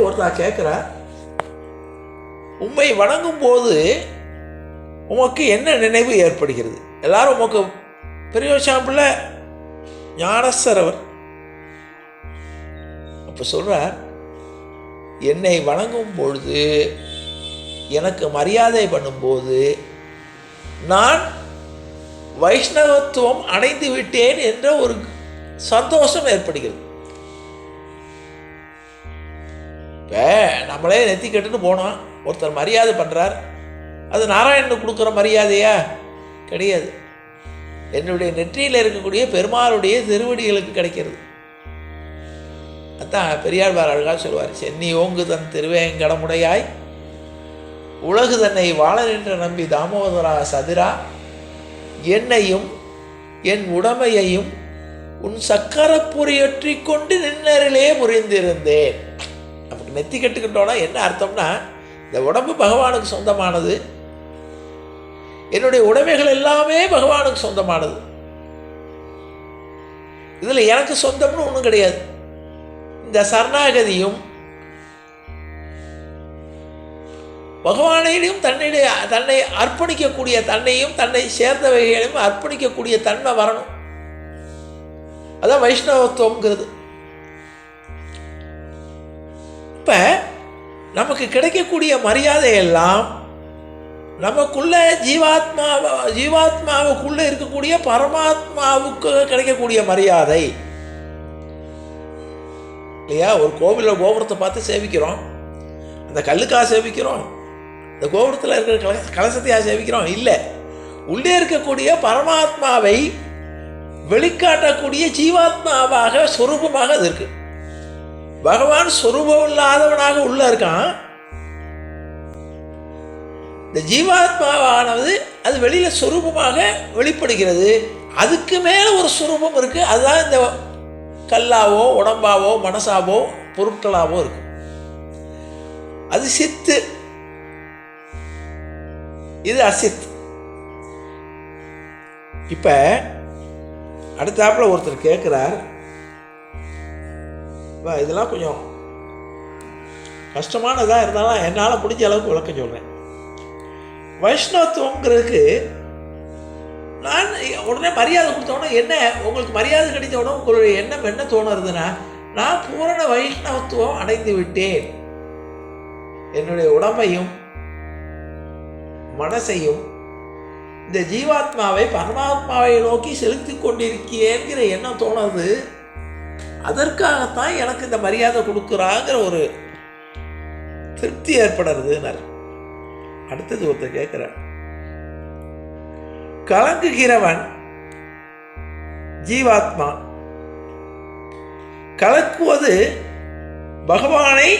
ஒருத்தா கேட்குறார், உம்மை வணங்கும் போது உமக்கு என்ன நினைவு ஏற்படுகிறது? எல்லாரும் உமக்கு பெரியவாச்சான் பிள்ளை ஞானசரவர். அப்போ சொல்கிறார், என்னை வணங்கும் பொழுது எனக்கு மரியாதை பண்ணும்போது நான் வைஷ்ணவத்துவம் அடைந்து விட்டேன் என்ற ஒரு சந்தோஷம் ஏற்படுகிறது. இப்போ நம்மளே நெத்தி கட்டுன்னு போனோம், ஒருத்தர் மரியாதை பண்ணுறார், அது நாராயணனுக்கு கொடுக்குற மரியாதையா? கிடையாது. என்னுடைய நெற்றியில் இருக்கக்கூடிய பெருமாளுடைய திருவடிகளுக்கு கிடைக்கிறது. அதான் பெரியாழ்வார் அழகாக சொல்லுவார், சென்னி ஓங்கு தன் திருவேங்கடமுடையாய் உலகு தன்னை வாழ நின்ற நம்பி தாமோதரா சதிரா என்னையும் என் உடமையையும் உன் சக்கரப்புரியற்றி கொண்டு நின்னரிலே முறிந்திருந்தேன். நமக்கு நெத்தி கட்டுக்கிட்டோன்னா என்ன அர்த்தம்னா, இந்த உடம்பு பகவானுக்கு சொந்தமானது, என்னுடைய உடைமைகள் எல்லாமே பகவானுக்கு சொந்தமானது, இதில் எனக்கு சொந்தம்னு ஒன்றும் கிடையாது. இந்த சரணாகதியும் பகவானையும் தன்னை அர்ப்பணிக்கக்கூடிய தன்னையும் தன்னை சேர்ந்தவைகளையும் அர்ப்பணிக்கக்கூடிய தன்மை வரணும். அதான் வைஷ்ணவத்துவங்கிறது. இப்போ நமக்கு கிடைக்கக்கூடிய மரியாதை எல்லாம் நமக்குள்ள ஜீவாத்மாவுக்குள்ளே இருக்கக்கூடிய பரமாத்மாவுக்கு கிடைக்கக்கூடிய மரியாதை இல்லையா? ஒரு கோவிலில் கோபுரத்தை பார்த்து சேவிக்கிறோம், அந்த கல்லுக்காக சேவிக்கிறோம், இந்த கோபுரத்தில் இருக்கிற கலசத்தையாக சேவிக்கிறோம்? இல்லை, உள்ளே இருக்கக்கூடிய பரமாத்மாவை வெளிக்காட்டக்கூடிய ஜீவாத்மாவாக சொரூபமாக அது இருக்கு. பகவான் சொரூபம் இல்லாதவனாக உள்ள இருக்கான். இந்த ஜீவாத்மாவானது அது வெளியில் சொரூபமாக வெளிப்படுகிறது. அதுக்கு மேலே ஒரு சொரூபம் இருக்குது, அதுதான் இந்த கல்லாவோ உடம்பாவோ மனசாவோ பொருட்களாவோ இருக்கு. அது சித்து, இது அசித். இப்போ அடுத்தாப்புல ஒருத்தர் கேட்குறார், இதெல்லாம் கொஞ்சம் கஷ்டமானதாக இருந்தாலும் என்னால் முடிஞ்ச அளவுக்கு விளக்க சொல்கிறேன். வைஷ்ணவத்துவங்கிறதுக்கு நான் உடனே மரியாதை கொடுத்தோன்னா என்ன, உங்களுக்கு மரியாதை கிடைத்த உடனே உங்களுடைய எண்ணம் என்ன தோணுறதுன்னா, நான் பூரண வைஷ்ணவத்துவம் அடைந்து விட்டேன், என்னுடைய உடம்பையும் மனசையும் இந்த ஜீவாத்மாவை பரமாத்மாவை நோக்கி செலுத்தி கொண்டிருக்கிறேங்கிற எண்ணம் தோணுது. அதற்காகத்தான் எனக்கு இந்த மரியாதை கொடுக்குறாங்கிற ஒரு திருப்தி ஏற்படுறதுன்னார். அடுத்தது ஒருத்தர் கேட்குறார், கலங்குகிறவன் ஜீவாத்மா, கலக்குவது பகவானை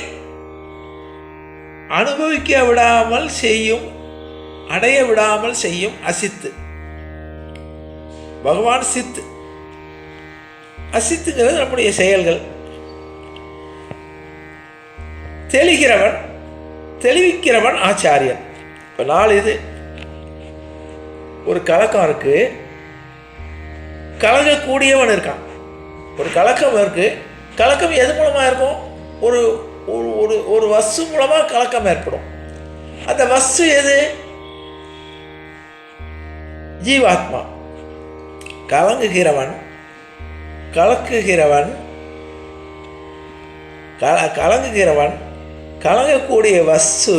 அனுபவிக்க விடாமல் செய்யும், அடைய விடாமல் செய்யும் அசித்து. பகவான் சித்து, அசித்துங்கிறது நம்முடைய செயல்கள். தெளிகிறவன், தெளிவிக்கிறவன் ஆச்சாரியன். இப்போ 4 இது. ஒரு கலக்கம் இருக்கு, கலக்கக்கூடியவன் இருக்கான். ஒரு கலக்கம் இருக்கு, கலக்கம் எது மூலமாக இருக்கும்? ஒரு ஒரு ஒரு வஸ்து மூலமாக கலக்கம் ஏற்படும். அந்த வஸ்து எது? ஜீவாத்மா. கலங்குகிறவன், கலக்குகிறவன், கலங்குகிறவன், கலங்கக்கூடிய வஸ்து.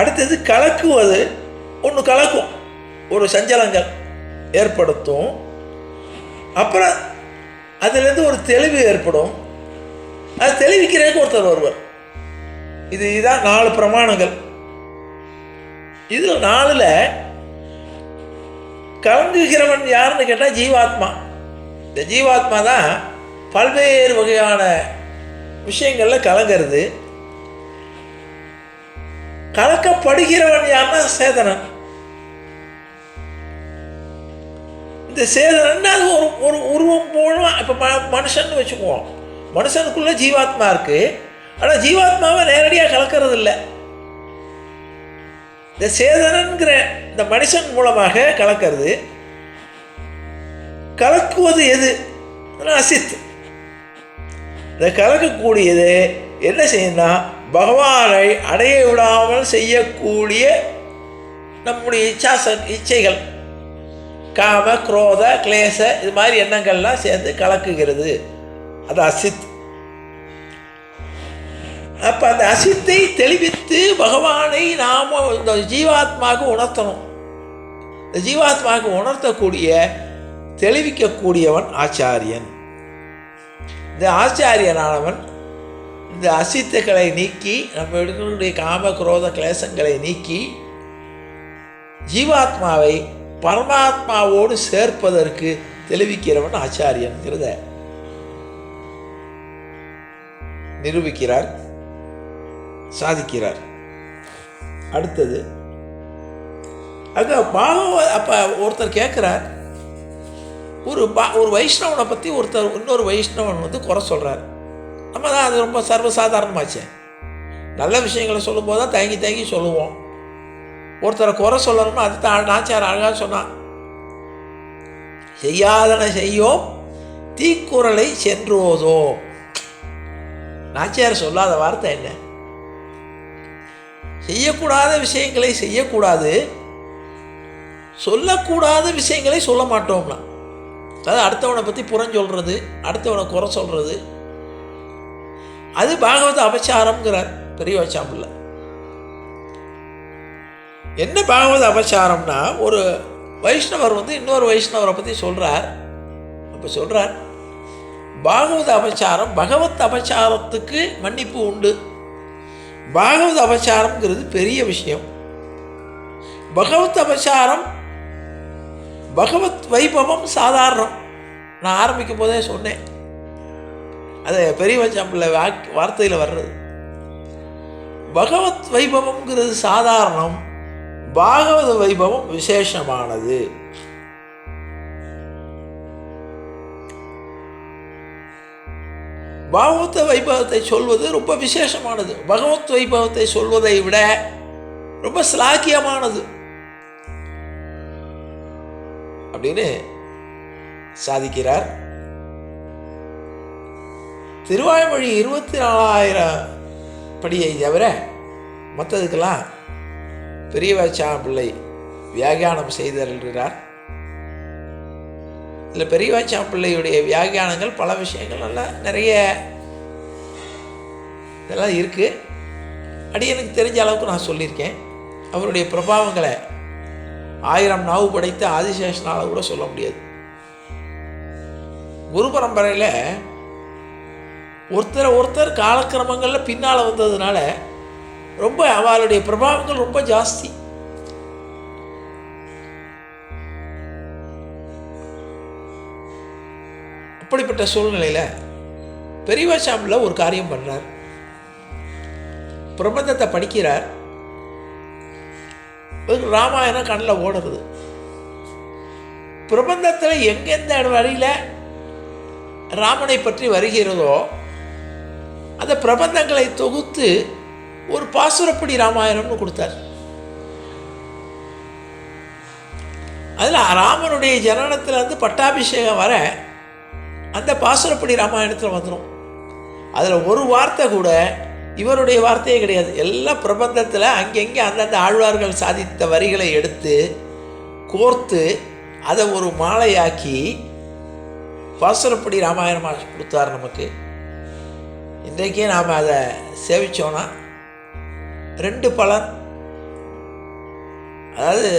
அடுத்தது கலக்குவது, ஒன்று கலக்கும், ஒரு சஞ்சலங்கள் ஏற்படுத்தும். அப்புறம் அதிலேருந்து ஒரு தெளிவு ஏற்படும். அது தெளிவிக்கிறதுக்கு ஒருத்தர் வருவார். இதுதான் 4 பிரமாணங்கள். இதில் 4ல் கலங்குகிறவன் யாருன்னு கேட்டால் ஜீவாத்மா. இந்த ஜீவாத்மா தான் பல்வேறு வகையான விஷயங்களில் கலங்கிறது. கலக்கப்படுகிறவன் யாருன்னா சேதனன். இந்த சேதனன் அது ஒரு உருவம் போல. இப்போ மனுஷன் வச்சுக்குவோம், மனுஷனுக்குள்ளே ஜீவாத்மா இருக்குது. ஆனால் ஜீவாத்மாவை நேரடியாக கலக்கிறது இல்லை. இந்த சேதனன்கிற இந்த மனுஷன் மூலமாக கலக்கிறது. கலக்குவது எது? அசித். இந்த கலக்கக்கூடியது என்ன செய்யும்னா, பகவானை அடைய விடாமல் செய்யக்கூடிய நம்முடைய இச்சைகள், காம, குரோத, கிளேச, இது மாதிரி எண்ணங்கள்லாம் சேர்ந்து கலக்குகிறது. அது அசித். அப்போ அந்த அசித்தை தெளிவித்து பகவானை நாம் இந்த ஜீவாத்மாவுக்கு உணர்த்தணும். இந்த ஜீவாத்மாவுக்கு உணர்த்தக்கூடிய, தெளிவிக்கக்கூடியவன் ஆச்சாரியன். இந்த ஆச்சாரியனானவன் இந்த அசித்துக்களை நீக்கி, நம்ம எடுக்கக்கூடிய காம, குரோத, கிளேசங்களை நீக்கி ஜீவாத்மாவை பரமாத்மாவோடு சேர்ப்பதற்கு தெளிவிக்கிறவன் ஆச்சாரியன்கிறத நிரூபிக்கிறார், சாதிக்கிறார். அடுத்தது அங்கே அப்போ ஒருத்தர் கேட்குறார், ஒரு வைஷ்ணவனை பற்றி இன்னொரு வைஷ்ணவன் குறை சொல்கிறார். நம்ம தான் அது ரொம்ப சர்வசாதாரணமாச்சே. நல்ல விஷயங்களை சொல்லும்போது தான் தயங்கி தயங்கி சொல்லுவோம். ஒருத்தரை குறை சொல்லணும்னா அது தான் நாச்சார் அழகாக சொன்னான், செய்யாதன செய்யோம் தீக்குறளை சென்றோதோ. நாச்சியார் சொல்லாத வார்த்தை என்ன? செய்யக்கூடாத விஷயங்களை செய்யக்கூடாது, சொல்லக்கூடாத விஷயங்களை சொல்ல மாட்டோம்னா, அதாவது அடுத்தவனை பற்றி புறஞ்சொல்றது, அடுத்தவனை குறை சொல்கிறது, அது பாகவத அபச்சாரம்ங்கிறார் பெரிய வச்சாம்பிள்ள. என்ன பாகவத அபச்சாரம்னா, ஒரு வைஷ்ணவர் இன்னொரு வைஷ்ணவரை பற்றி சொல்கிறார். அப்போ சொல்கிறார், பாகவத அபச்சாரம், பகவத் அபச்சாரத்துக்கு மன்னிப்பு உண்டு. பாகவத அபச்சாரம்ங்கிறது பெரிய விஷயம். பகவத் அபச்சாரம், பகவத் வைபவம் சாதாரணம். நான் ஆரம்பிக்கும் போதே சொன்னேன், அது பெரிய வச்சாம்பிள்ள வார்த்தையில் வர்றது. பகவத் வைபவம்ங்கிறது சாதாரணம், பாகவத வைபவம் விசேஷமானது. பாகவத வைபவத்தை சொல்வது ரொம்ப விசேஷமானது. பகவத் வைபவத்தை சொல்வதை விட ரொம்ப ஸ்லாக்கியமானது அப்படின்னு சாதிக்கிறார். திருவாய்மொழி 24,000 படியை தவிர மற்றதுக்கெல்லாம் பெரியவாச்சான் பிள்ளை வியாக்கியானம் செய்தருள்கிறார். இதில் பெரியவாச்சான் பிள்ளையுடைய வியாக்கியானங்கள் பல விஷயங்கள் நல்லா நிறைய இதெல்லாம் இருக்குது. அடியனுக்கு தெரிஞ்ச அளவுக்கு நான் சொல்லியிருக்கேன். அவருடைய பிரபாவங்களை 1000 நாவு படைத்த ஆதிசேஷனால் கூட சொல்ல முடியாது. குரு பரம்பரையில் ஒருத்தர் காலக்கிரமங்களில் பின்னால் வந்ததுனால ரொம்ப அவளுடைய பிரபாவங்கள் ரொம்ப ஜாஸ்தி. அப்படிப்பட்ட சூழ்நிலையில் பெரியவாச்சான் ஒரு காரியம் பண்ணுறார். பிரபந்தத்தை படிக்கிறார். ராமாயணம் கண்ணில் ஓடுறது. பிரபந்தத்தில் எங்கெந்த வழியில் ராமனை பற்றி வருகிறதோ அந்த பிரபந்தங்களை தொகுத்து ஒரு பாசுரப்படி ராமாயணம்னு கொடுத்தார். அதில் ராமனுடைய ஜனனத்திலேருந்து பட்டாபிஷேகம் வர அந்த பாசுரப்படி ராமாயணத்தில் வந்துடும். அதில் ஒரு வார்த்தை கூட இவருடைய வார்த்தையே கிடையாது. எல்லா பிரபந்தத்தில் அங்கங்கே அந்தந்த ஆழ்வார்கள் சாதித்த வரிகளை எடுத்து கோர்த்து அதை ஒரு மாலையாக்கி பாசுரப்படி ராமாயணமாக கொடுத்தார் நமக்கு. இன்றைக்கே நாம் அதை சேவித்தோன்னா 2 பலன். அதாவது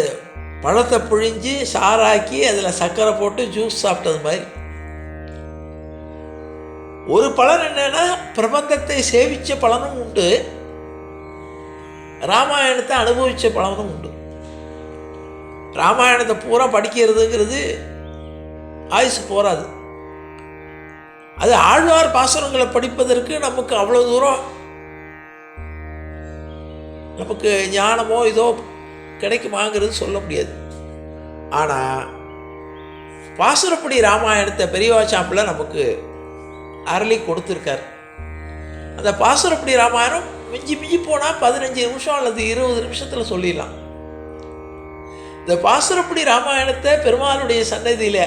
பழத்தை புழிஞ்சு சாராக்கி அதில் சர்க்கரை போட்டு ஜூஸ் சாப்பிட்டது மாதிரி. ஒரு பலன் என்னன்னா பிரபந்தத்தை சேவித்த பலனும் உண்டு, ராமாயணத்தை அனுபவித்த பலனும் உண்டு. ராமாயணத்தை பூரா படிக்கிறதுங்கிறது ஆயுசு போராது. அது ஆழ்வார் பாசுரங்களை படிப்பதற்கு நமக்கு அவ்வளோ தூரம் நமக்கு ஞானமோ இதோ கிடைக்குமாங்கிறது சொல்ல முடியாது. ஆனால் பாசுரப்படி ராமாயணத்தை பெரியவாச்சான் பிள்ளை நமக்கு அருளி கொடுத்துருக்கார். அந்த பாசுரப்படி ராமாயணம் மிஞ்சி போனால் 15 நிமிஷம் அல்லது 20 நிமிஷத்தில் சொல்லிடலாம். இந்த பாசுரப்படி ராமாயணத்தை பெருமாளுடைய சன்னதியில்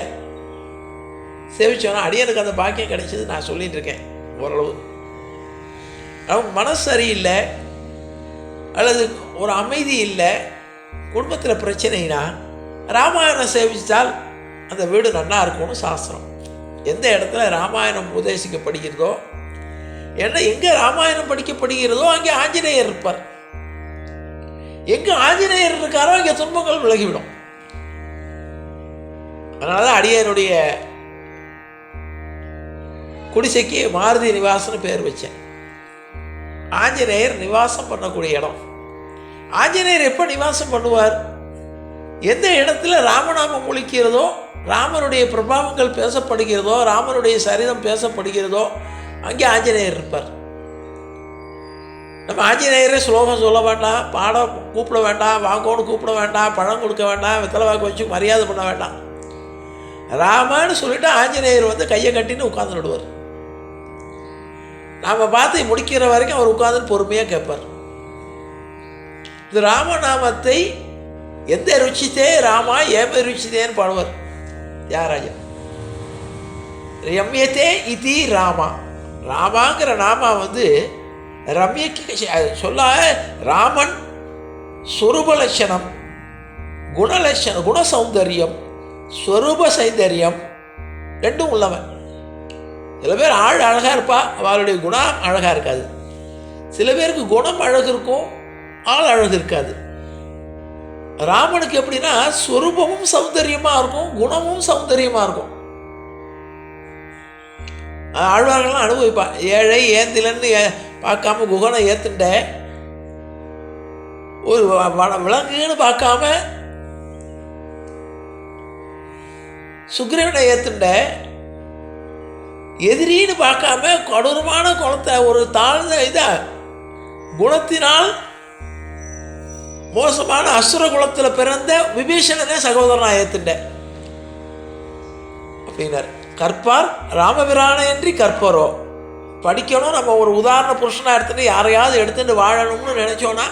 சேவிச்சோன்னா அடியனுக்கு அந்த பாக்கியம் கிடைச்சது. நான் சொல்லிகிட்டு இருக்கேன். ஓரளவு அவங்க மனசு சரியில்லை அல்லது ஒரு அமைதி இல்லை, குடும்பத்தில் பிரச்சனைனா ராமாயணம் சேவித்தால் அந்த வீடு நல்லா இருக்கும்னு சாஸ்திரம். எந்த இடத்துல ராமாயணம் உபதேசிக்கப்படுகிறதோ, ஏன்னா எங்கே ராமாயணம் படிக்கப்படுகிறதோ அங்கே ஆஞ்சநேயர் இருப்பார். எங்கே ஆஞ்சநேயர் இருக்காரோ அங்கே துன்பங்கள் விலகிவிடும். அதனால தான் அடியனுடைய குடிசைக்கு மாருதி நிவாசம்னு பேர் வச்சேன். ஆஞ்சநேயர் நிவாசம் பண்ணக்கூடிய இடம். ஆஞ்சநேயர் எப்போ நிவாசம் பண்ணுவார்? எந்த இடத்துல ராமநாமம் ஒலிக்கிறதோ, ராமனுடைய பிரபாவங்கள் பேசப்படுகிறதோ, ராமனுடைய சரிதம் பேசப்படுகிறதோ அங்கே ஆஞ்சநேயர் இருப்பார். நம்ம ஆஞ்சநேயரே ஸ்லோகம் சொல்ல வேண்டாம், பாடம் கூப்பிட வேண்டாம், வாங்கோன்னு கூப்பிட வேண்டாம், பழம் கொடுக்க வேண்டாம், வெத்தலை வாக்கு வச்சு மரியாதை பண்ண வேண்டாம். ராமன்னு சொல்லிட்டு ஆஞ்சநேயர் வந்து கையை கட்டின்னு உட்கார்ந்து விடுவார். நாம் பார்த்து முடிக்கிற வரைக்கும் அவர் உட்கார்ந்து பொறுமையாக கேட்பார். இது ராமநாமத்தை எந்த ருச்சித்தே ராமா ஏம ருச்சித்தேன்னு பாடுவார் தியாகராஜா. ரம்யத்தே இதி ராமா. ராமாங்கிற நாமா வந்து ரம்யக்கு சொல்ல ராமன் ஸ்வரூப லட்சணம், குணலட்சணம், குண சௌந்தரியம், ஸ்வரூப சௌந்தரியம் ரெண்டும் உள்ளவன். சில பேர் ஆள் அழகாக இருப்பா, அவளுடைய குணம் அழகாக இருக்காது. சில பேருக்கு குணம் அழகு இருக்கும், ஆள் அழகு இருக்காது. ராமனுக்கு எப்படின்னா ஸ்வரூபமும் சௌந்தரியமாக இருக்கும், குணமும் சௌந்தரியமாக இருக்கும். ஆழ்வார்கள்லாம் அனுபவிப்பான். ஏழை ஏந்திலன்னு பார்க்காம குகனை ஏத்துண்ட, ஒரு விலங்குன்னு பார்க்காம சுக்ரீவனை ஏத்துண்ட, எதிரின்னு பார்க்காம கொடூரமான குணத்தை ஒரு தாழ்ந்த குணத்தினால் மோசமான அசுர குலத்தில் பிறந்த விபீஷணனே சகோதரனா ஏத்துண்ட அப்படின்னார். கற்பார் ராமபிரானையன்றி கற்பரோ. படிக்கணும், நம்ம ஒரு உதாரண புருஷனாக எடுத்துட்டு யாரையாவது எடுத்துட்டு வாழணும்னு நினச்சோன்னா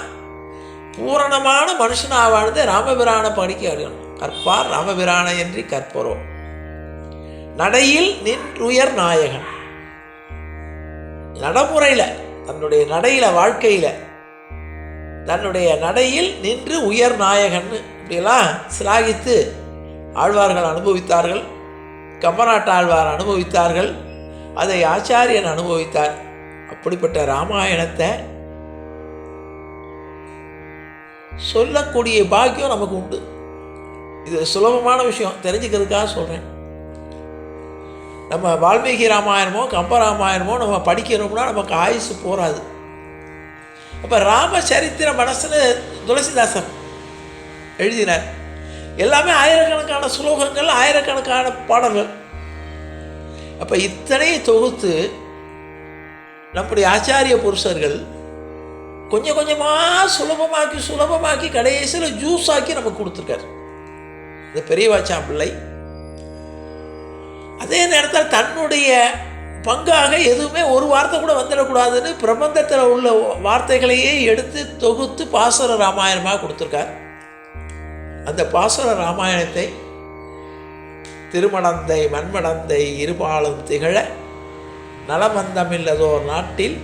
பூரணமான மனுஷனாக வாழ்ந்து ராமபிரானை படிக்க அறியணும். கற்பார் ராமபிரானையன்றி கற்பரோ. நடையில் நின்றுயர் நாயகன். நடைமுறையில் தன்னுடைய நடையில், வாழ்க்கையில் தன்னுடைய நடையில் நின்று உயர் நாயகன் இப்படியெல்லாம் சிலாகித்து ஆழ்வார்கள் அனுபவித்தார்கள். கம்பநாட்டு ஆழ்வார் அனுபவித்தார்கள். அதை ஆச்சாரியன் அனுபவித்தார். அப்படிப்பட்ட ராமாயணத்தை சொல்லக்கூடிய பாக்கியம் நமக்கு உண்டு. இது சுலபமான விஷயம், தெரிஞ்சுக்கிறதுக்காக சொல்கிறேன். நம்ம வால்மீகி ராமாயணமோ கம்பராமாயணமோ நம்ம படிக்கிறோம்னா நமக்கு ஆயுசு போகாது. அப்போ ராமச்சரித்திர மனசுன்னு துளசிதாசன் எழுதினார். எல்லாமே ஆயிரக்கணக்கான ஸ்லோகங்கள், ஆயிரக்கணக்கான பாடல்கள். அப்போ இத்தனையை தொகுத்து நம்முடைய ஆச்சாரிய புருஷர்கள் கொஞ்சம் கொஞ்சமாக சுலபமாக்கி கடைசியில் ஜூஸ் ஆக்கி நமக்கு கொடுத்துருக்காரு இந்த பெரியவாச்சான் பிள்ளை. அதே நேரத்தில் தன்னுடைய பங்காக எதுவுமே ஒரு வார்த்தை கூட வந்துடக்கூடாதுன்னு பிரபந்தத்தில் உள்ள வார்த்தைகளையே எடுத்து தொகுத்து பாசுர ராமாயணமாக கொடுத்துருக்கார். அந்த பாசுர ராமாயணத்தை திருமணந்தை மண்மடந்தை இருபாலும் திகழ நலமந்தமில்லதோர் நாட்டில்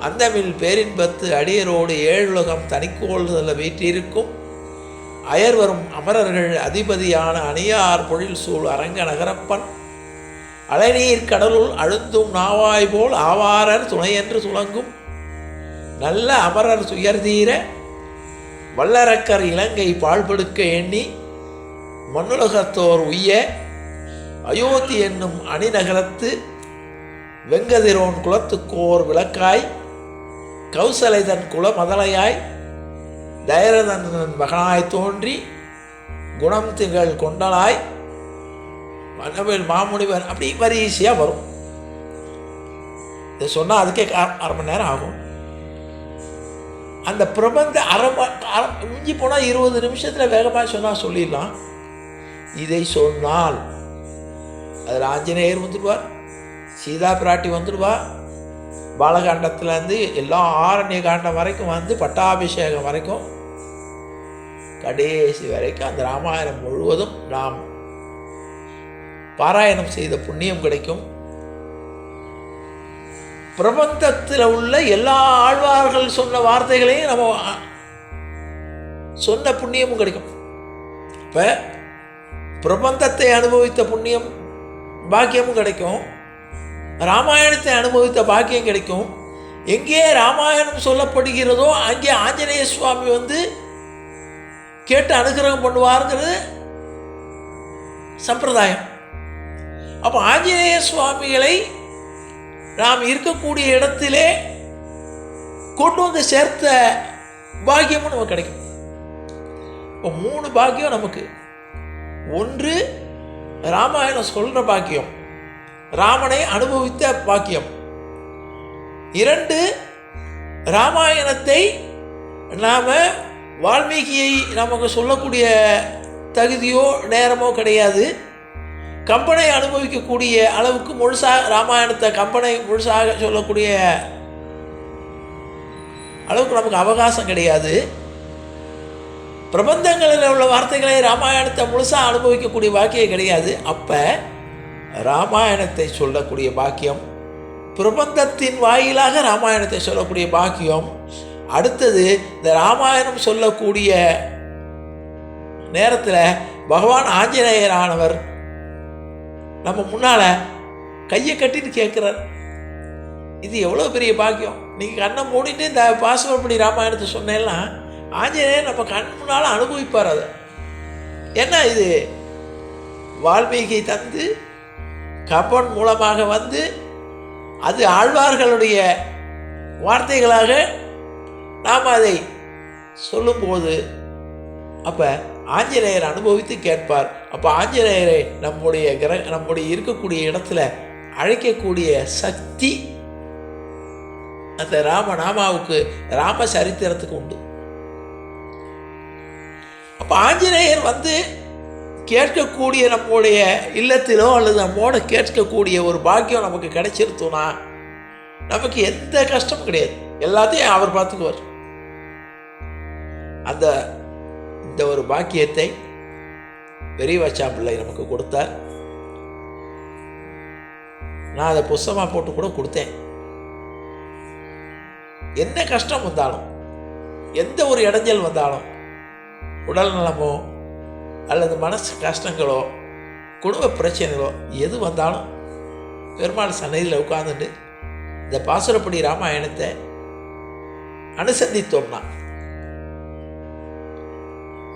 அந்தமில் பேரின்பத்து அடியரோடு ஏழுலகம் தனிக்கோள் வீற்றிருக்கும் அயர்வரும் அமரர்கள் அதிபதியான அணியார் பொழில் சூழ் அரங்க நகரப்பன் அலைநீர் கடலுள் அழுந்தும் நாவாய் போல் ஆவாரர் துணையென்று துளங்கும் நல்ல அமரர் துயர்தீர வல்லரக்கர் இலங்கை பாழ்படுக்க எண்ணி மண்ணுலகத்தோர் உய்ய அயோத்தி என்னும் அணிநகரத்து வெங்கதிரோன் குலத்துக்கோர் விளக்காய் கௌசலைதன் குல மதலையாய் தைரதன் மகனாய் தோன்றி குணம் திகழ் கொண்டலாய் மனவில் மாமுனிவர், அப்படி வரிசையாக வரும். இதை சொன்னால் அதுக்கே அரை மணி நேரம் ஆகும். அந்த பிரபந்த மிஞ்சி போனால் 20 நிமிஷத்தில் வேகமாக சொன்னால் சொல்லிடலாம். இதை சொன்னால் அதில் ஆஞ்சநேயர் வந்துடுவார், சீதா பிராட்டி வந்துடுவார், பாலகாண்டத்துலேருந்து எல்லா ஆரண்ய காண்டம் வரைக்கும் வந்து பட்டாபிஷேகம் வரைக்கும் கடைசி வரைக்கும் அந்த ராமாயணம் முழுவதும் நாம் பாராயணம் செய்த புண்ணியம் கிடைக்கும். பிரபந்தத்தில் உள்ள எல்லா ஆழ்வார்கள் சொன்ன வார்த்தைகளையும் நம்ம சொன்ன புண்ணியமும் கிடைக்கும். இப்போ பிரபந்தத்தை அனுபவித்த புண்ணியம் பாக்கியமும் கிடைக்கும், ராமாயணத்தை அனுபவித்த பாக்கியம் கிடைக்கும். எங்கே ராமாயணம் சொல்லப்படுகிறதோ அங்கே ஆஞ்சநேய சுவாமி வந்து கேட்டு அனுகிரகம் பண்ணுவாருங்கிறது சம்பிரதாயம். அப்போ ஆஞ்சநேய சுவாமிகளை நாம் இருக்கக்கூடிய இடத்திலே கொண்டு வந்து சேர்த்த பாக்கியமும் நமக்கு கிடைக்கும். இப்போ 3 பாக்கியம் நமக்கு. 1 ராமாயணம் சொல்கிற பாக்கியம், ராமனை அனுபவித்த பாக்கியம். 2 ராமாயணத்தை நாம் வால்மீகியை நமக்கு சொல்லக்கூடிய தகுதியோ நேரமோ கிடையாது. கம்பனை அனுபவிக்கக்கூடிய அளவுக்கு முழுசாக ராமாயணத்தை கம்பனை முழுசாக சொல்லக்கூடிய அளவுக்கு நமக்கு அவகாசம் கிடையாது. பிரபந்தங்களில் உள்ள வார்த்தைகளை ராமாயணத்தை முழுசாக அனுபவிக்கக்கூடிய பாக்கியம் கிடையாது. அப்போ ராமாயணத்தை சொல்லக்கூடிய பாக்கியம், பிரபந்தத்தின் வாயிலாக ராமாயணத்தை சொல்லக்கூடிய பாக்கியம். அடுத்தது இந்த ராமாயணம் சொல்லக்கூடிய நேரத்தில் பகவான் ஆஞ்சநேயரானவர் நம்ம முன்னால் கையை கட்டிட்டு கேட்குறார். இது எவ்வளோ பெரிய பாக்கியம். நீங்கள் கண்ணை மூடிட்டு இந்த பாசுரப்படி ராமாயணத்தை சொன்னேன்னா ஆஞ்சநேயர் நம்ம கண் முன்னால் அனுபவிப்பார். அதை என்ன இது வால்மீகி தந்து கம்பன் மூலமாக வந்து அது ஆழ்வார்களுடைய வார்த்தைகளாக நாம் அதை சொல்லும்போது அப்போ ஆஞ்சநேயர் அனுபவித்து கேட்பார். அப்போ ஆஞ்சநேயரை நம்முடைய இருக்கக்கூடிய இடத்துல அழைக்கக்கூடிய சக்தி அந்த ராமநாமாவுக்கு, ராம சரித்திரத்துக்கு உண்டு. அப்போ ஆஞ்சநேயர் வந்து கேட்கக்கூடிய நம்முடைய இல்லத்திலோ அல்லது நம்மோட கேட்கக்கூடிய ஒரு பாக்கியம் நமக்கு கிடைச்சிருத்தோன்னா நமக்கு எந்த கஷ்டமும் கிடையாது, எல்லாத்தையும் அவர் பார்த்துக்குவார். இந்த ஒரு பாக்கியத்தை பெரியவாச்சான் பிள்ளை நமக்கு கொடுத்தார். நான் அதை புஸ்தகமாக போட்டு கூட கொடுத்தேன். என்ன கஷ்டம் வந்தாலும், எந்த ஒரு இடைஞ்சல் வந்தாலும், உடல் நலமோ அல்லது மனசு கஷ்டங்களோ குடும்ப பிரச்சனைகளோ எது வந்தாலும் பெருமாள் சன்னதியில் உட்கார்ந்துட்டு இந்த பாசுரப்படி ராமாயணத்தை அனுசந்தித்தோம்னா,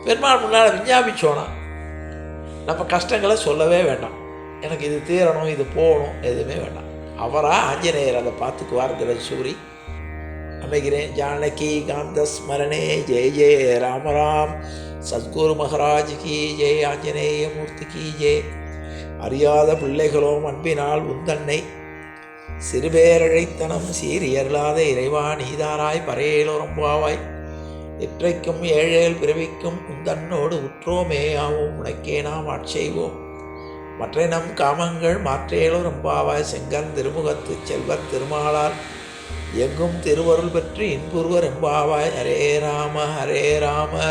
பெருமாள் முன்னால் விஞ்ஞாபிச்சோன்னா நம்ம கஷ்டங்களை சொல்லவே வேண்டாம். எனக்கு இது தீரணும், இது போகணும், எதுவுமே வேண்டாம். அவராக ஆஞ்சநேயர் அதை பார்த்துக்குவாருங்கிற சூரி அமைகிறேன். ஜானகி காந்த ஸ்மரணே ஜெய ஜெய ராம ராம். சத்குரு மகாராஜ் கி ஜெய். ஆஞ்சநேய மூர்த்தி கி ஜெய். அறியாத பிள்ளைகளோம் அன்பினால் உந்தன்னை சிறுபேரழைத்தனம் சீரியருளாத இறைவா நீதாராய் பறையேலோரம்பாவாய். இற்றைக்கும் ஏழேல் பிறவிக்கும் உந்தன்னோடு உற்றோமே ஆவோம். உனக்கே நாம் ஆட்செய்வோம். மற்ற நம் காமங்கள் மாற்றேலோரம்பாவாய். செங்கன் திருமுகத்து செல்வத் திருமாலால் எங்கும் திருவருள் பெற்று இன்புருவர் எம்பாவாய். ஹரே ராம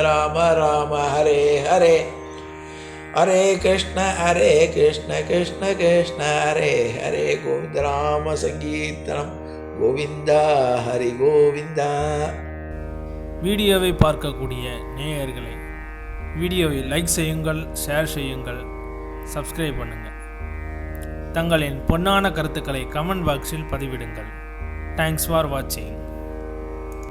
ராம ராம ஹரே ஹரே. ஹரே கிருஷ்ண கிருஷ்ண கிருஷ்ண ஹரே ஹரே. கோவிந்த ராம சங்கீர்த்தனம் கோவிந்தா ஹரி கோவிந்தா.
வீடியோவை பார்க்கக்கூடிய நேயர்களை வீடியோவை லைக் செய்யுங்கள், ஷேர் செய்யுங்கள், சப்ஸ்கிரைப் பண்ணுங்கள். தங்களின் பொன்னான கருத்துக்களை கமெண்ட் பாக்ஸில் பதிவிடுங்கள். தேங்க்ஸ் ஃபார் வாட்சிங்.